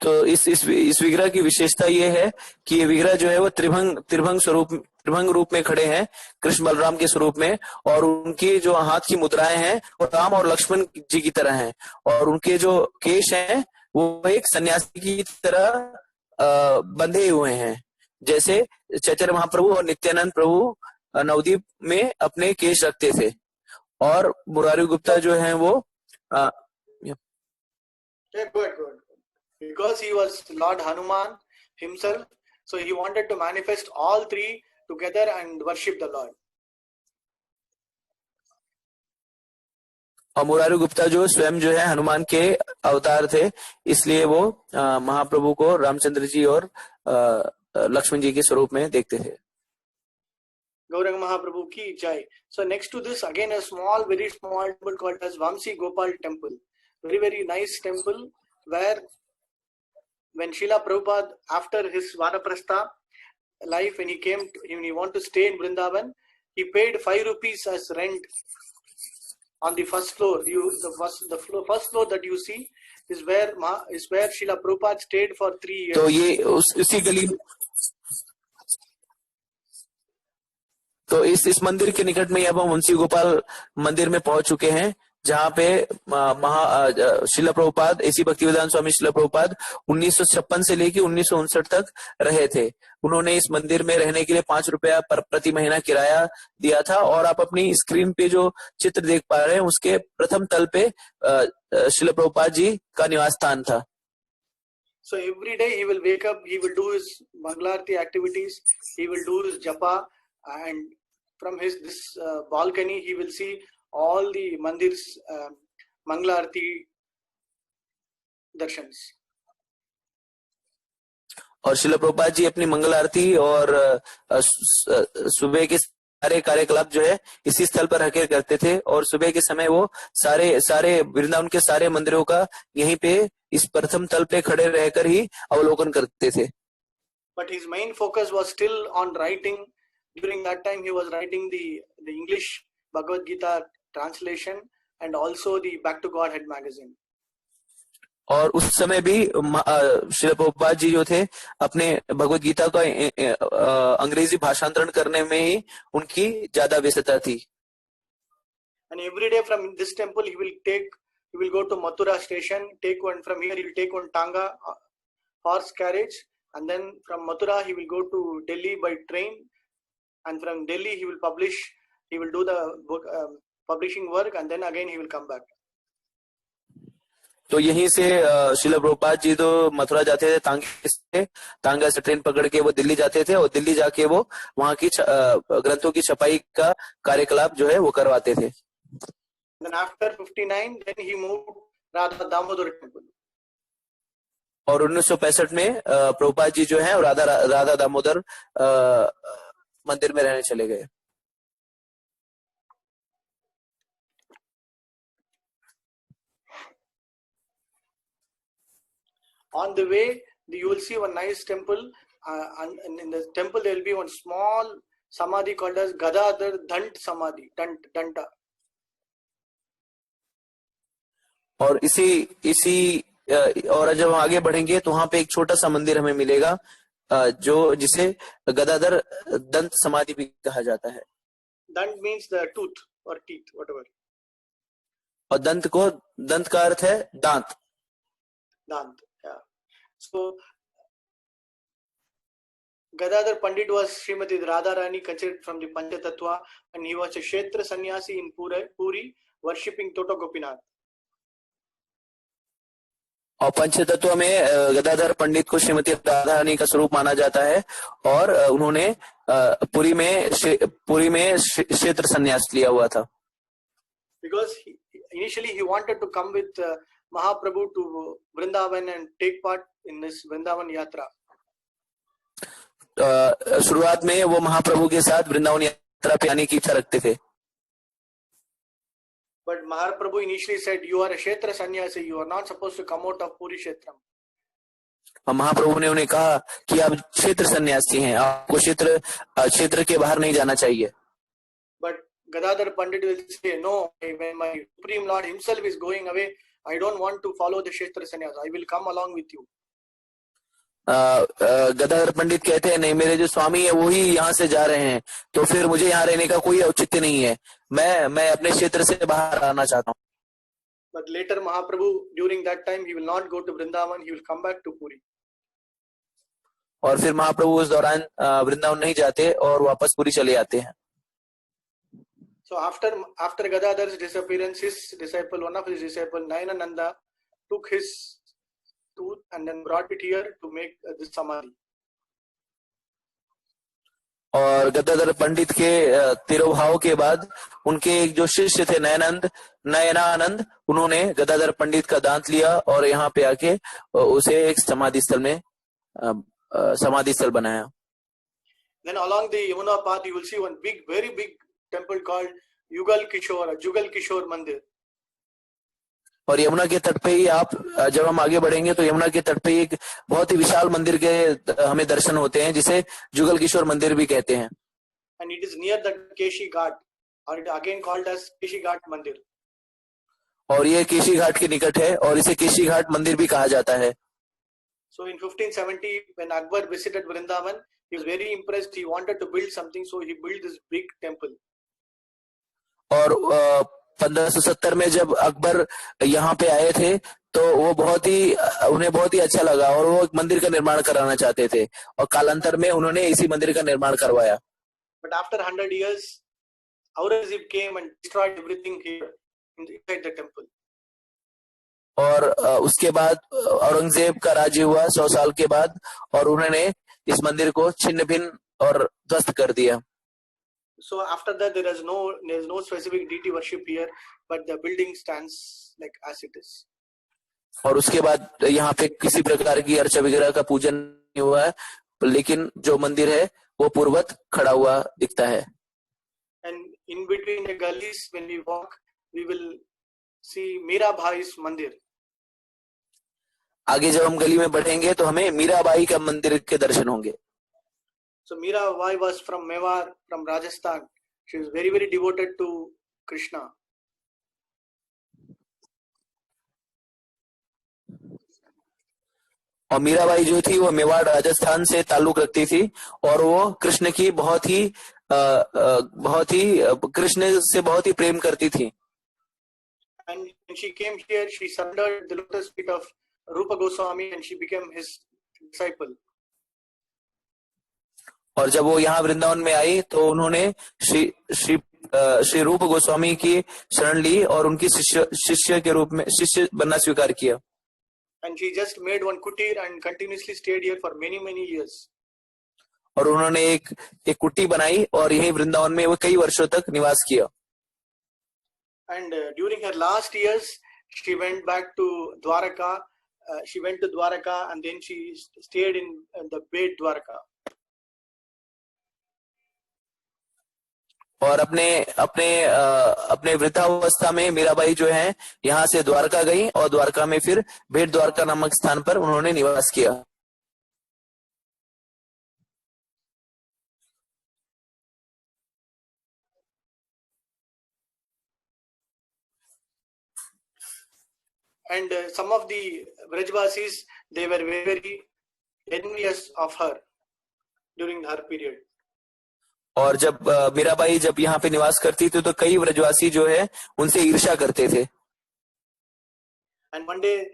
तो इस विग्रह की विशेषता ये है कि ये विग्रह जो है वो त्रिभंग रूप में खड़े हैं कृष्ण बलराम के स्वरूप में, और उनकी जो हाथ की मुद्राएं हैं वो राम और लक्ष्मण जी की तरह हैं, और उनके जो केश हैं वो एक सन्यासी की तरह बंधे हुए हैं, जैसे चैतन्य महाप्रभु और नित्यानंद प्रभु नवदीप में अपने केश रखते थे। और मुरारी गुप्ता जो है वो Because he was Lord Hanuman himself, so he wanted to manifest all three together and worship the Lord. और मुरारी गुप्ता जो स्वयं जो है हनुमान के अवतार थे, इसलिए वो महाप्रभु को रामचंद्र जी और लक्ष्मण जी के स्वरूप में देखते थे। Gauranga Mahaprabhu ki jai. So next to this, again a small, very small temple called as Vamsi Gopal temple. Very, very nice temple where when Srila Prabhupada, after his Vanaprastha life, when he wanted to stay in Vrindavan, he paid 5 rupees as rent on the first floor. The first floor that you see is where Srila Prabhupada stayed for 3 years. तो ये उसी गली, तो इस मंदिर के निकट में अब हम वंशी गोपाल मंदिर में पहुंच चुके हैं, जहाँ पे श्रील प्रभुपाद एसी भक्तिवेदांत स्वामी श्रील प्रभुपाद 1956 से लेकर 1959 तक रहे थे। उन्होंने इस मंदिर में रहने के लिए 5 रुपया प्रति महीना किराया दिया था, और आप अपनी स्क्रीन पे जो चित्र देख पा रहे हैं उसके प्रथम तल पे श्रील प्रभुपाद जी का निवास स्थान था। So every day he will wake up, he will do his Mangalarti activities, he will do his japa, and from this balcony he will see all the mandirs Mangalarti darshans. और श्रील प्रभुपाद जी अपनी मंगल आरती और सुबह के सारे कार्यकलाप जो है इसी स्थल पर रहकर करते थे, और सुबह के समय वो सारे वृंदावन के सारे मंदिरों का यहीं पे इस प्रथम तल पे खड़े रहकर ही अवलोकन करते थे। But his main focus was still on writing. During that time he was writing the English Bhagavad Gita translation and also the Back to Godhead magazine. और उस समय भी श्रील प्रभुपाद जी जो थे अपने भगवत गीता का अंग्रेजी भाषांतरण करने में ही उनकी ज्यादा व्यस्तता थी। And every day from this temple he will go to Mathura station, take one from here, he will take one tanga horse carriage, and then from Mathura he will go to Delhi by train, and from Delhi he will do the book publishing work, and then again he will come back. तो यहीं से श्रील प्रभुपाद जी तो मथुरा जाते थे, तांगा से train पकड़ के वो दिल्ली जाते थे और दिल्ली जाके वो वहां की ग्रंथों की छपाई का कार्यकलाप जो है वो करवाते थे. Then after 59, then he moved Radha Damodar temple. और 1965 में प्रभुपाद जी जो है राधा दामोदर मंदिर में रहने चले गए. On the way, you will see one nice temple, and in the temple there will be one small samadhi called as Gadadhar Dant Samadhi, Danta. और इसी और जब हम आगे बढ़ेंगे तो वहां पे एक छोटा सा मंदिर हमें मिलेगा जो जिसे गदाधर दंत समाधि भी कहा जाता है. Dant means the tooth or teeth, whatever. और दंत का अर्थ है दांत. Dant, yeah. So Gadadhar Pandit was Srimati Radharani, considered from the Panchatattva, and he was a Kshetra sannyasi in Puri, worshipping Toto Gopinath. और पंचतत्व में गदाधर पंडित को श्रीमती राधारानी का स्वरूप माना जाता है और उन्होंने पुरी में क्षेत्र संन्यास लिया हुआ था. Because initially he wanted to come with Mahaprabhu to Vrindavan and take part in this Vrindavan Yatra. शुरुआत में वो महाप्रभु के साथ वृंदावन यात्रा पे आने की इच्छा रखते थे. But Mahaprabhu initially said, "You are a Kshetra sannyasi. You are not supposed to come out of Puri Kshetram." और महाप्रभु ने उन्हें कहा कि आप क्षेत्र सन्यासी हैं, आपको क्षेत्र के बाहर नहीं जाना चाहिए. But Gadadhar Pandit will say, "No, when my Supreme Lord himself is going away, I don't want to follow the Kshetra sannyas. I will come along with you." Gadadhar पंडित कहते हैं, नहीं, मेरे जो स्वामी है वो ही यहाँ से जा रहे हैं, तो फिर मुझे यहाँ रहने का कोई औचित्य नहीं है. मैं अपने क्षेत्र से बाहर आना चाहता हूँ. But later Mahaprabhu, during that time, he will not go to Vrindavan. He will come back to Puri. और फिर महाप्रभु उस दौरान वृंदावन नहीं जाते और वापस पुरी चले आते हैं. So after Gadadhar's disappearance, his disciple, one of his disciple, Nayanananda, took his tooth and then brought it here to make this samadhi. और गदाधर पंडित के तिरोभाव के बाद उनके एक जो शिष्य थे नयनानंद, उन्होंने गदाधर पंडित का दांत लिया और यहाँ पे आके उसे एक समाधि स्थल बनाया. Then along the Yamuna path, you will see one very big temple called Jugal Kishore Mandir. और यमुना के तट पे ही जब हम आगे बढ़ेंगे तो यमुना के तट पे एक बहुत ही विशाल मंदिर के हमें दर्शन होते हैं जिसे जुगल किशोर मंदिर भी कहते हैं. And it is near the Keshi Ghat, or it again called as Keshi Ghat Mandir. और ये केशी घाट के निकट है और इसे केशी घाट मंदिर भी कहा जाता है. So in 1570, when Akbar visited Vrindavan, he was very impressed. He wanted to build something, so he built this big temple. और 1570 में जब अकबर यहाँ पे आए थे तो उन्हें बहुत ही अच्छा लगा और वो एक मंदिर का निर्माण कराना चाहते थे और कालांतर में उन्होंने इसी मंदिर का निर्माण करवाया. But after 100 years, Aurangzeb came and destroyed everything here inside the temple. और उसके बाद औरंगजेब का राज्य हुआ 100 साल के बाद और उन्होंने इस मंदिर को छिन्न भिन्न और ध्वस्त कर दिया. So after that, there is no specific deity worship here, but the building stands like as it is. और उसके बाद यहाँ पे किसी प्रकार की अर्चा विग्रह का पूजन नहीं हुआ है, लेकिन जो मंदिर है वो पूर्ववत खड़ा हुआ दिखता है. And in between the gullies, when we walk, we will see Mirabai's Mandir. आगे जब हम गली में बढ़ेंगे तो हमें मीराबाई का मंदिर के दर्शन होंगे. So Mirabai was from Mewar, from Rajasthan. She was very devoted to Krishna. और मीराबाई जो थी वो मेवाड़ राजस्थान से ताल्लुक रखती थी और वो कृष्ण की बहुत ही कृष्ण से बहुत ही प्रेम करती थी. And when she came here, she surrendered the lotus feet of Rupa Goswami and she became his disciple. और जब वो यहाँ वृंदावन में आई तो उन्होंने श्री श्री रूप गोस्वामी की शरण ली और उनकी शिष्य के रूप में शिष्य बनना स्वीकार किया। And she just made one kutir and continuously stayed here for many years. और उन्होंने एक कुटी बनाई और यही वृंदावन में वो कई वर्षों तक निवास किया। And during her last years, she went back to Dwaraka. She went to Dwaraka and then she stayed in the Bet Dwaraka. और अपने वृद्धावस्था में मीराबाई जो है यहाँ से द्वारका गई और द्वारका में फिर भेट द्वारका नामक स्थान पर उन्होंने निवास किया। And some of the Vrajvasis, they were very envious of her during her period. और जब मीराबाई जब यहाँ पे निवास करती थी तो कई व्रजवासी जो है उनसे ईर्ष्या करते थे। And one day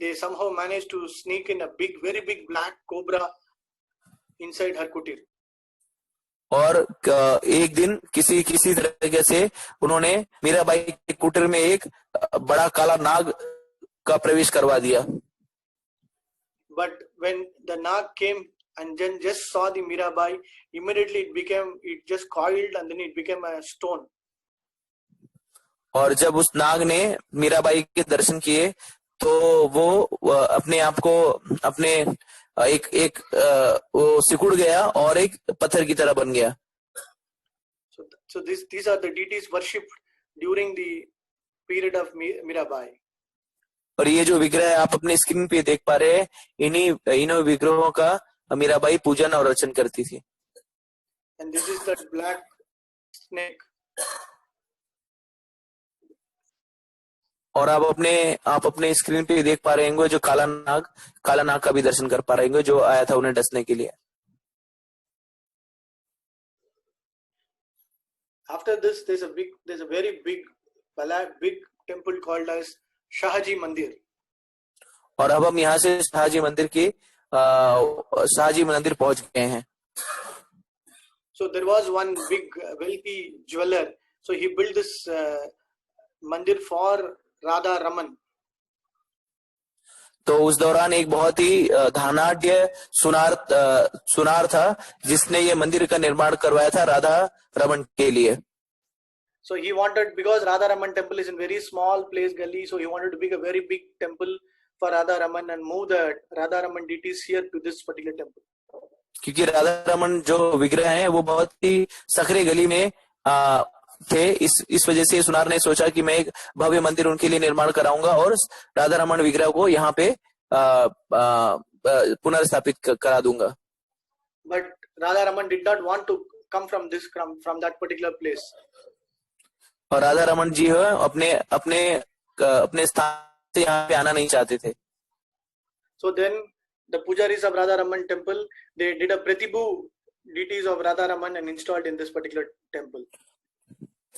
they somehow managed to sneak in a very big black cobra inside her kutir. और एक दिन किसी तरीके से उन्होंने मीराबाई के कुटीर में एक बड़ा काला नाग का प्रवेश करवा दिया। But when the nag came and then just saw the Mirabai, immediately it just coiled and then it became a stone. और जब उस नाग ने मीराबाई के दर्शन किए तो वो अपने आप को अपने एक वो सिकुड़ गया और एक पत्थर की तरह बन गया। So these are the deities worshipped during the period of Mirabai. और ये जो विग्रह आप अपने स्क्रीन पे देख पा रहे हैं इन्हीं विग्रहों का मीराबाई पूजन और अर्चन करती थी। And this is the black snake. और आप अपने स्क्रीन पे देख पा रहे होंगे जो काला नाग का भी दर्शन कर पा रहे होंगे जो आया था उन्हें डसने के लिए। After this, there's a very big temple called as Shahaji Mandir. और अब हम यहाँ से शाहजी मंदिर पहुंच गए हैं। So there was one big wealthy jeweler. So he built this mandir for Radha Raman. तो उस दौरान एक बहुत ही धनाढ्य सुनार था जिसने ये मंदिर का निर्माण करवाया था राधा रमन के लिए। So he wanted, because Radha Raman temple is in very small place gully, so he wanted to make a very big temple for Radha Raman and move the Radha Raman deities here to this particular temple. क्योंकि राधा रमन जो विग्रह हैं वो बहुत ही सकरे गली में थे, इस वजह से सुनार ने सोचा कि मैं एक भव्य मंदिर उनके लिए निर्माण कराऊंगा और राधा रमन विग्रह को यहाँ पे पुनर्स्थापित करा दूंगा। But Radha Raman did not want to come from that particular place. और राधा रमन जी है अपने स्थान से यहाँ पे आना नहीं चाहते थे। So then the pujaris of Radha Raman temple, they did a Pratibhu deities of Radha Raman and installed in this particular temple.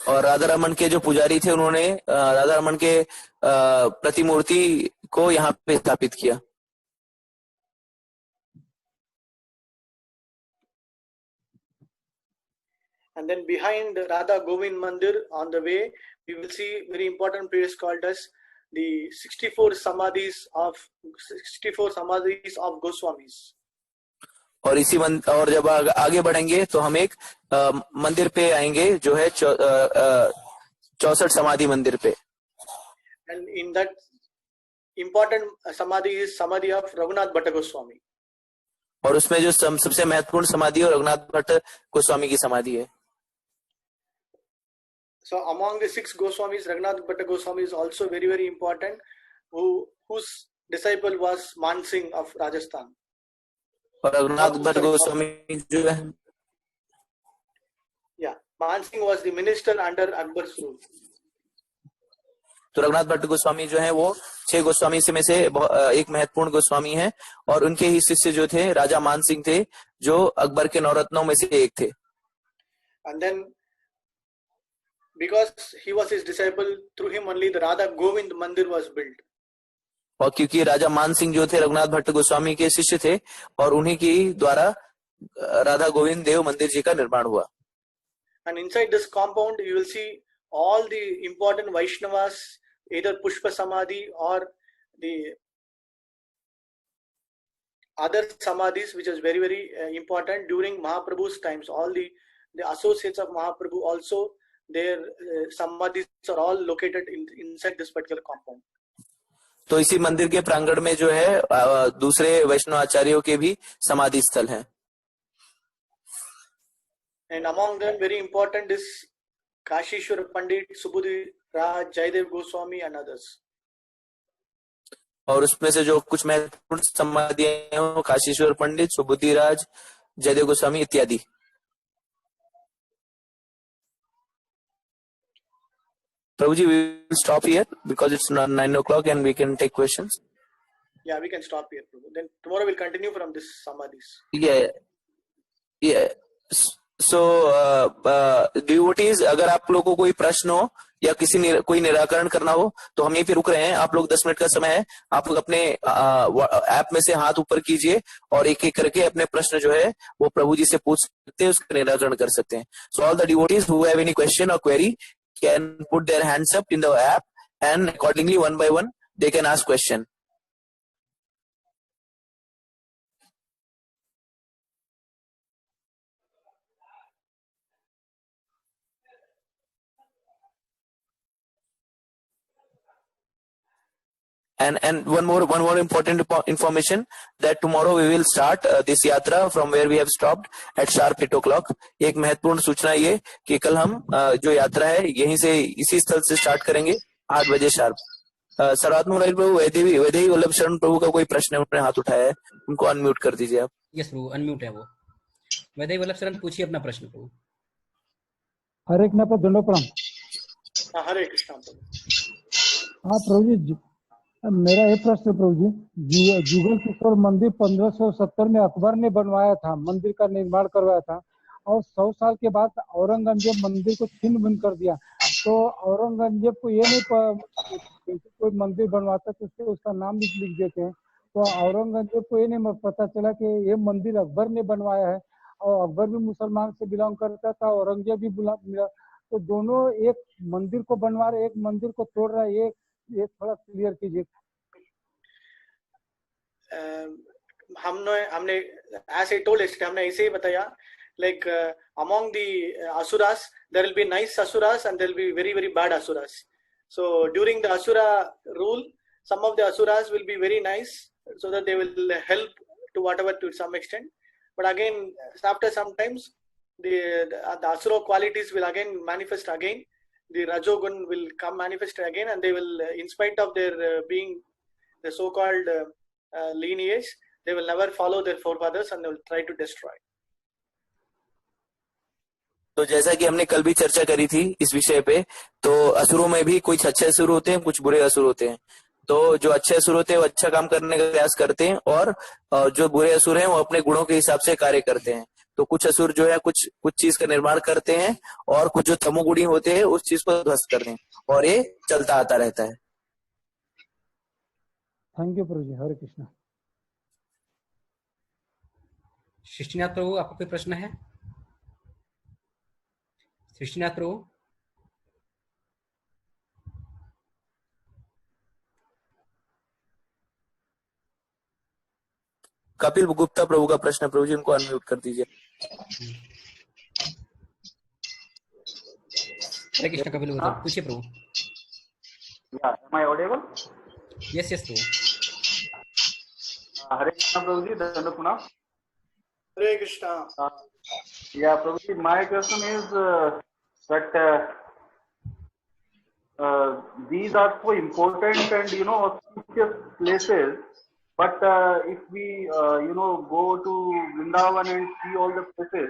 और राधा रमन के जो पुजारी थे उन्होंने राधा रमन के प्रतिमूर्ति को यहाँ पे स्थापित किया। And then behind Radha Govind Mandir on the way, we will see very important place called as the 64 samadhis of Goswamis. और और जब आगे बढ़ेंगे तो हम एक मंदिर पे आएंगे जो है 64 समाधि मंदिर पे। And in that important samadhi is samadhi of Raghunath Bhatta Goswami. और उसमें जो सबसे महत्वपूर्ण समाधि है रघुनाथ भट्ट गोस्वामी की समाधि है। So among the 6 Goswamis, Raghunath Bhatta Goswami is also very important, whose disciple was Man Singh of Rajasthan. और रघुनाथ भट्ट गोस्वामी जो है, Man Singh was the minister under Akbar's rule. तो रघुनाथ भट्ट गोस्वामी जो है वो 6 गोस्वामी में से एक महत्वपूर्ण गोस्वामी है और उनके ही शिष्य जो थे राजा मान सिंह थे जो अकबर के 9 रत्नों में से एक थे। And then because he was his disciple, through him only the Radha Govind Mandir was built. और क्योंकि राजा मान सिंह जो थे रघुनाथ भट्ट गोस्वामी के शिष्य थे और उन्हीं के द्वारा राधा गोविंद देव मंदिर जी का निर्माण हुआ। And inside this compound, you will see all the important Vaishnavas, either Pushpa Samadhi or the other samadhis, which is very, very important during Mahaprabhu's times. All the associates of Mahaprabhu also, their samadhis are all located inside this particular compound. तो इसी मंदिर के प्रांगण में जो है दूसरे वैष्णव आचार्यों के भी समाधि स्थल हैं. And among them, very important is Kashishwar Pandit, Subudhi Raj, Jaydev Goswami and others. और उसमें से जो कुछ महत्वपूर्ण समाधियां हैं, काशीश्वर पंडित, सुबुद्धि राज, जयदेव गोस्वामी इत्यादि. Prabhuji, we will stop here because it's not 9 o'clock and we can take questions. Yeah, we can stop here, Prabhu. Then tomorrow we'll continue from this samadhis. Yeah. So, devotees, अगर आप लोगों को कोई प्रश्न हो या कोई निराकरण करना हो तो हम यहीं पे रुक रहे हैं. आप लोग 10 मिनट का समय है. आप लोग अपने ऐप में से हाथ ऊपर कीजिए और एक एक करके अपने प्रश्न जो है वो प्रभु जी से पूछ सकते हैं, उसका निराकरण कर सकते हैं. So all the devotees who have any question or query can put their hands up in the app and accordingly one by one they can ask question. And one more important information that tomorrow we will start this yatra from where we have stopped at sharp 8 o'clock. एक महत्वपूर्ण सूचना ये कि कल हम जो यात्रा है यहीं से इसी स्थल से स्टार्ट करेंगे 8 बजे शार्प. सर्वात्म मुरारी प्रभु, वैदेही वल्लभ शरण प्रभु का कोई प्रश्न है, उन्होंने हाथ उठाया है, उनको अनम्यूट कर दीजिए आप. यस प्रभु, अनम्यूट है वो. वैदेही वल्लभ शरण, पूछिए अपना प्रश्न प्रभु. हरे कृष्ण पर दंडो प्रणाम. हरे कृष्ण प्रभु. हाँ प्रभु जी, मेरा एक प्रश्न प्रभु जी, जुगल किशोर मंदिर 1570 में अकबर ने बनवाया था, मंदिर का निर्माण करवाया था और 100 साल के बाद औरंगजेब मंदिर को छिन्न भिन्न कर दिया. तो औरंगजेब को ये नहीं कोई मंदिर बनवाता तो उसका नाम भी लिख देते हैं. तो औरंगजेब को ये नहीं पता चला कि ये मंदिर अकबर ने बनवाया है और अकबर भी मुसलमान से बिलोंग करता था, औरंगजेब भी मिला. तो दोनों एक मंदिर को बनवा रहे, एक मंदिर को तोड़ रहा है. ये थोड़ा क्लियर कीजिए. हमने as I told yesterday, हमने ऐसे ही बताया, like among the asuras there will be nice asuras and there will be very, very bad asuras. So during the asura rule, some of the asuras will be very nice so that they will help to whatever to some extent, but again after some times the asura qualities will again manifest again. The Rajogun will come manifest again and they will, in spite of their being the so-called lineage, they will never follow their forefathers and they will try to destroy. तो जैसा कि हमने कल भी चर्चा करी थी इस विषय पे, तो असुरों में भी कुछ अच्छे असुर होते हैं, कुछ बुरे असुर होते हैं. तो जो अच्छे असुर होते हैं वो अच्छा काम करने का प्रयास करते हैं और जो बुरे असुर हैं वो अपने गुणों के हिसाब से कार्य करते हैं. तो कुछ असुर जो है कुछ चीज का निर्माण करते हैं और कुछ जो तमोगुणी होते हैं उस चीज को ध्वस्त करते हैं और ये चलता आता रहता है. थैंक यू प्रभु जी. हरे कृष्ण. सृष्टिनाथ प्रभु, आपका कोई प्रश्न है? सृष्टिनाथ प्रभु. कपिल गुप्ता प्रभु का प्रश्न, प्रभु जी उनको अनम्यूट कर दीजिए. हरे कृष्ण. कपिल गुप्ता, पूछिए प्रभु. Am I audible? Yes, Prabhu. Hare Krishna Prabhuji, Dandavat Pranam. Hare Krishna. Yeah, Prabhuji, my question is that these are so important and auspicious places, but if we go to Vrindavan and see all the places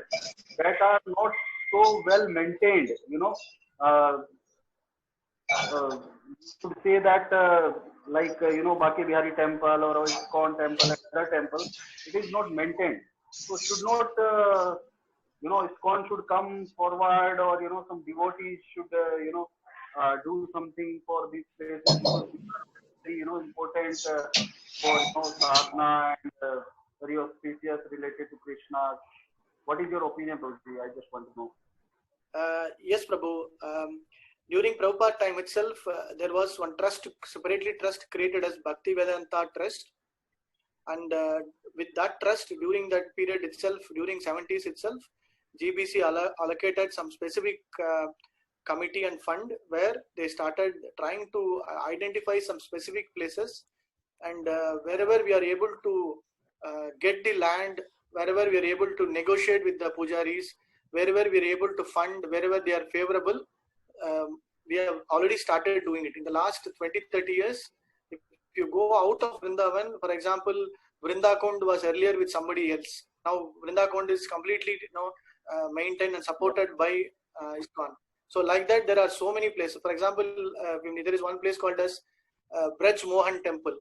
that are not so well maintained, to say that Baki Bihari temple or ISKCON temple and other temple, it is not maintained. So should not ISKCON should come forward, or some devotees should do something for these places, because these are very important for sadhana and very auspicious related to Krishna. What is your opinion, Prabhuji? I just want to know. Yes, Prabhu. During Prabhupada time itself, there was one trust, separately trust created as Bhakti Vedanta Trust. And with that trust, during that period itself, during 70s itself, GBC allocated some specific committee and fund where they started trying to identify some specific places, and wherever we are able to get the land, wherever we are able to negotiate with the pujaris, wherever we are able to fund, wherever they are favorable, we have already started doing it. In the last 20-30 years, if you go out of Vrindavan, for example, Vrindakund was earlier with somebody else. Now Vrindakund is completely maintained and supported by ISKCON. So like that, there are so many places. For example, there is one place called as Braj Mohan Temple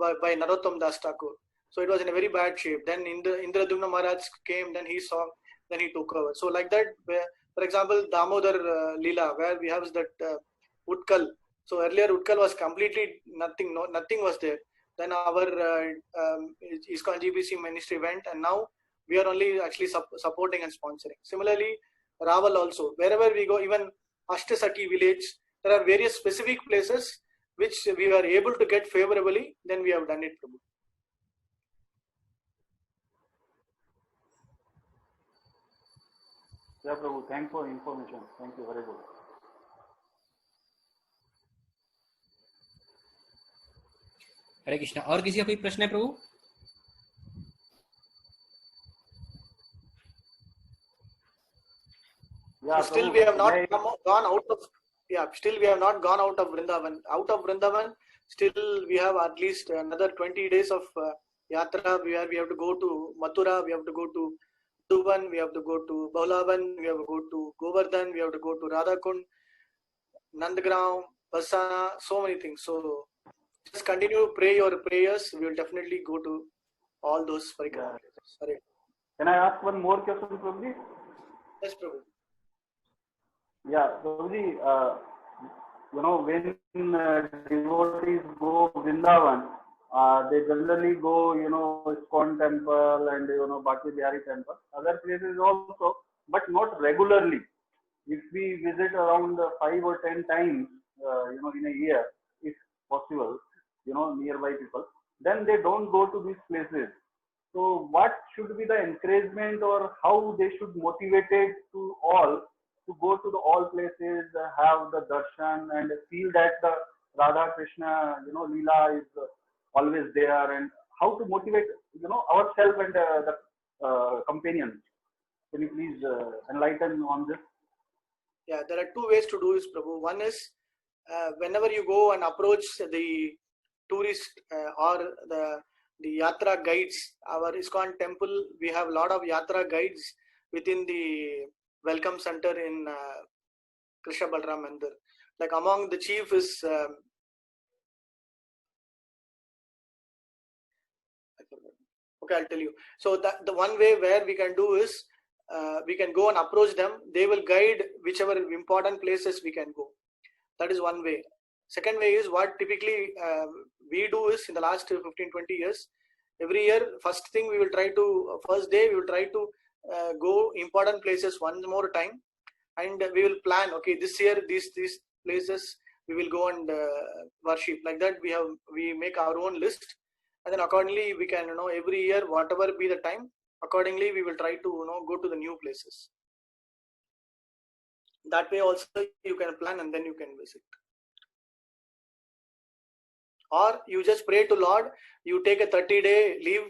by Narottam Das Thakur. So it was in a very bad shape. Then Indradumna Maharaj came, then he saw, then he took over. So like that, for example, Damodar Leela, where we have that Utkal. So earlier Utkal was completely nothing, nothing was there. Then our ISKCON GBC ministry went, and now we are only actually supporting and sponsoring. Similarly, Raval also, wherever we go, even Ashtasaki village, there are various specific places which we were able to get favorably, then we have done it. Yeah, Prabhu, thanks for information. Thank you, very good. हरे कृष्णा। और किसी का कोई प्रश्न है प्रभु? Yeah, so still we have not gone out of. Yeah, still we have not gone out of Vrindavan. Out of Vrindavan, still we have at least another 20 days of yatra. We have to go to Mathura, we have to go to Dhuban, we have to go to Baulavan, we have to go to Govardhan, we have to go to Radhakund, Nandgaon, Basana, so many things. So just continue to pray your prayers. We will definitely go to all those parikrama places. Sorry. Can I ask one more question, Prabhuji? Yes, Prabhu. Yeah, Prabhuji, when devotees go Vrindavan, they generally go, ISKCON temple and, Bhakti Bihari temple, other places also, but not regularly. If we visit around 5 or 10 times, in a year, if possible, nearby people, then they don't go to these places. So what should be the encouragement, or how they should motivate it to all to go to all places, have the darshan and feel that the Radha Krishna, Leela is always there, and how to motivate, ourselves and the companions. Can you please enlighten on this? Yeah, there are two ways to do this, Prabhu. One is whenever you go and approach the tourist or the yatra guides, our ISKCON temple, we have a lot of yatra guides within the welcome center in Krishna Balram Mandir. Like among the chief is okay, I'll tell you. So the one way where we can do is we can go and approach them. They will guide whichever important places we can go. That is one way. Second way is what typically we do is in the last 15-20 years, every year, first day we will try to go important places one more time, and we will plan, okay, this year these places we will go and worship. Like that we make our own list, and then accordingly we can, every year, whatever be the time, accordingly we will try to, go to the new places. That way also you can plan and then you can visit. Or you just pray to Lord, you take a 30-day leave,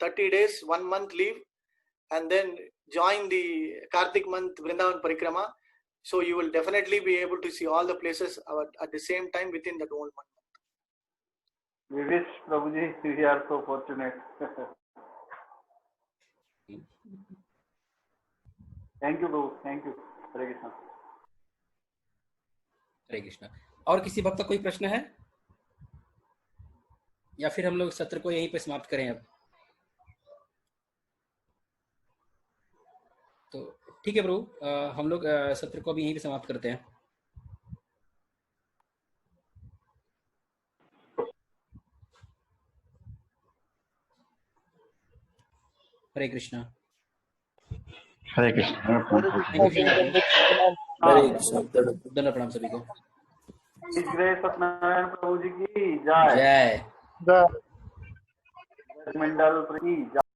30 days, 1 month leave, and then join the Kartik month Vrindavan Parikrama. So you will definitely be able to see all the places at the same time within that whole month. We wish, Prabhuji, we are so fortunate. Thank you, Prabhu. Thank you. Hare Krishna. हरे कृष्णा। और किसी भक्त का कोई प्रश्न है, या फिर हम लोग सत्र को यहीं पे समाप्त करें अब? तो ठीक है प्रभु, हम लोग सत्र को भी यहीं पे समाप्त करते हैं। हरे कृष्णा। हरे कृष्ण। प्रणाम सभी को। ग्रेस सत्यनारायण प्रभु जी की जय। जय। मंडल की जय।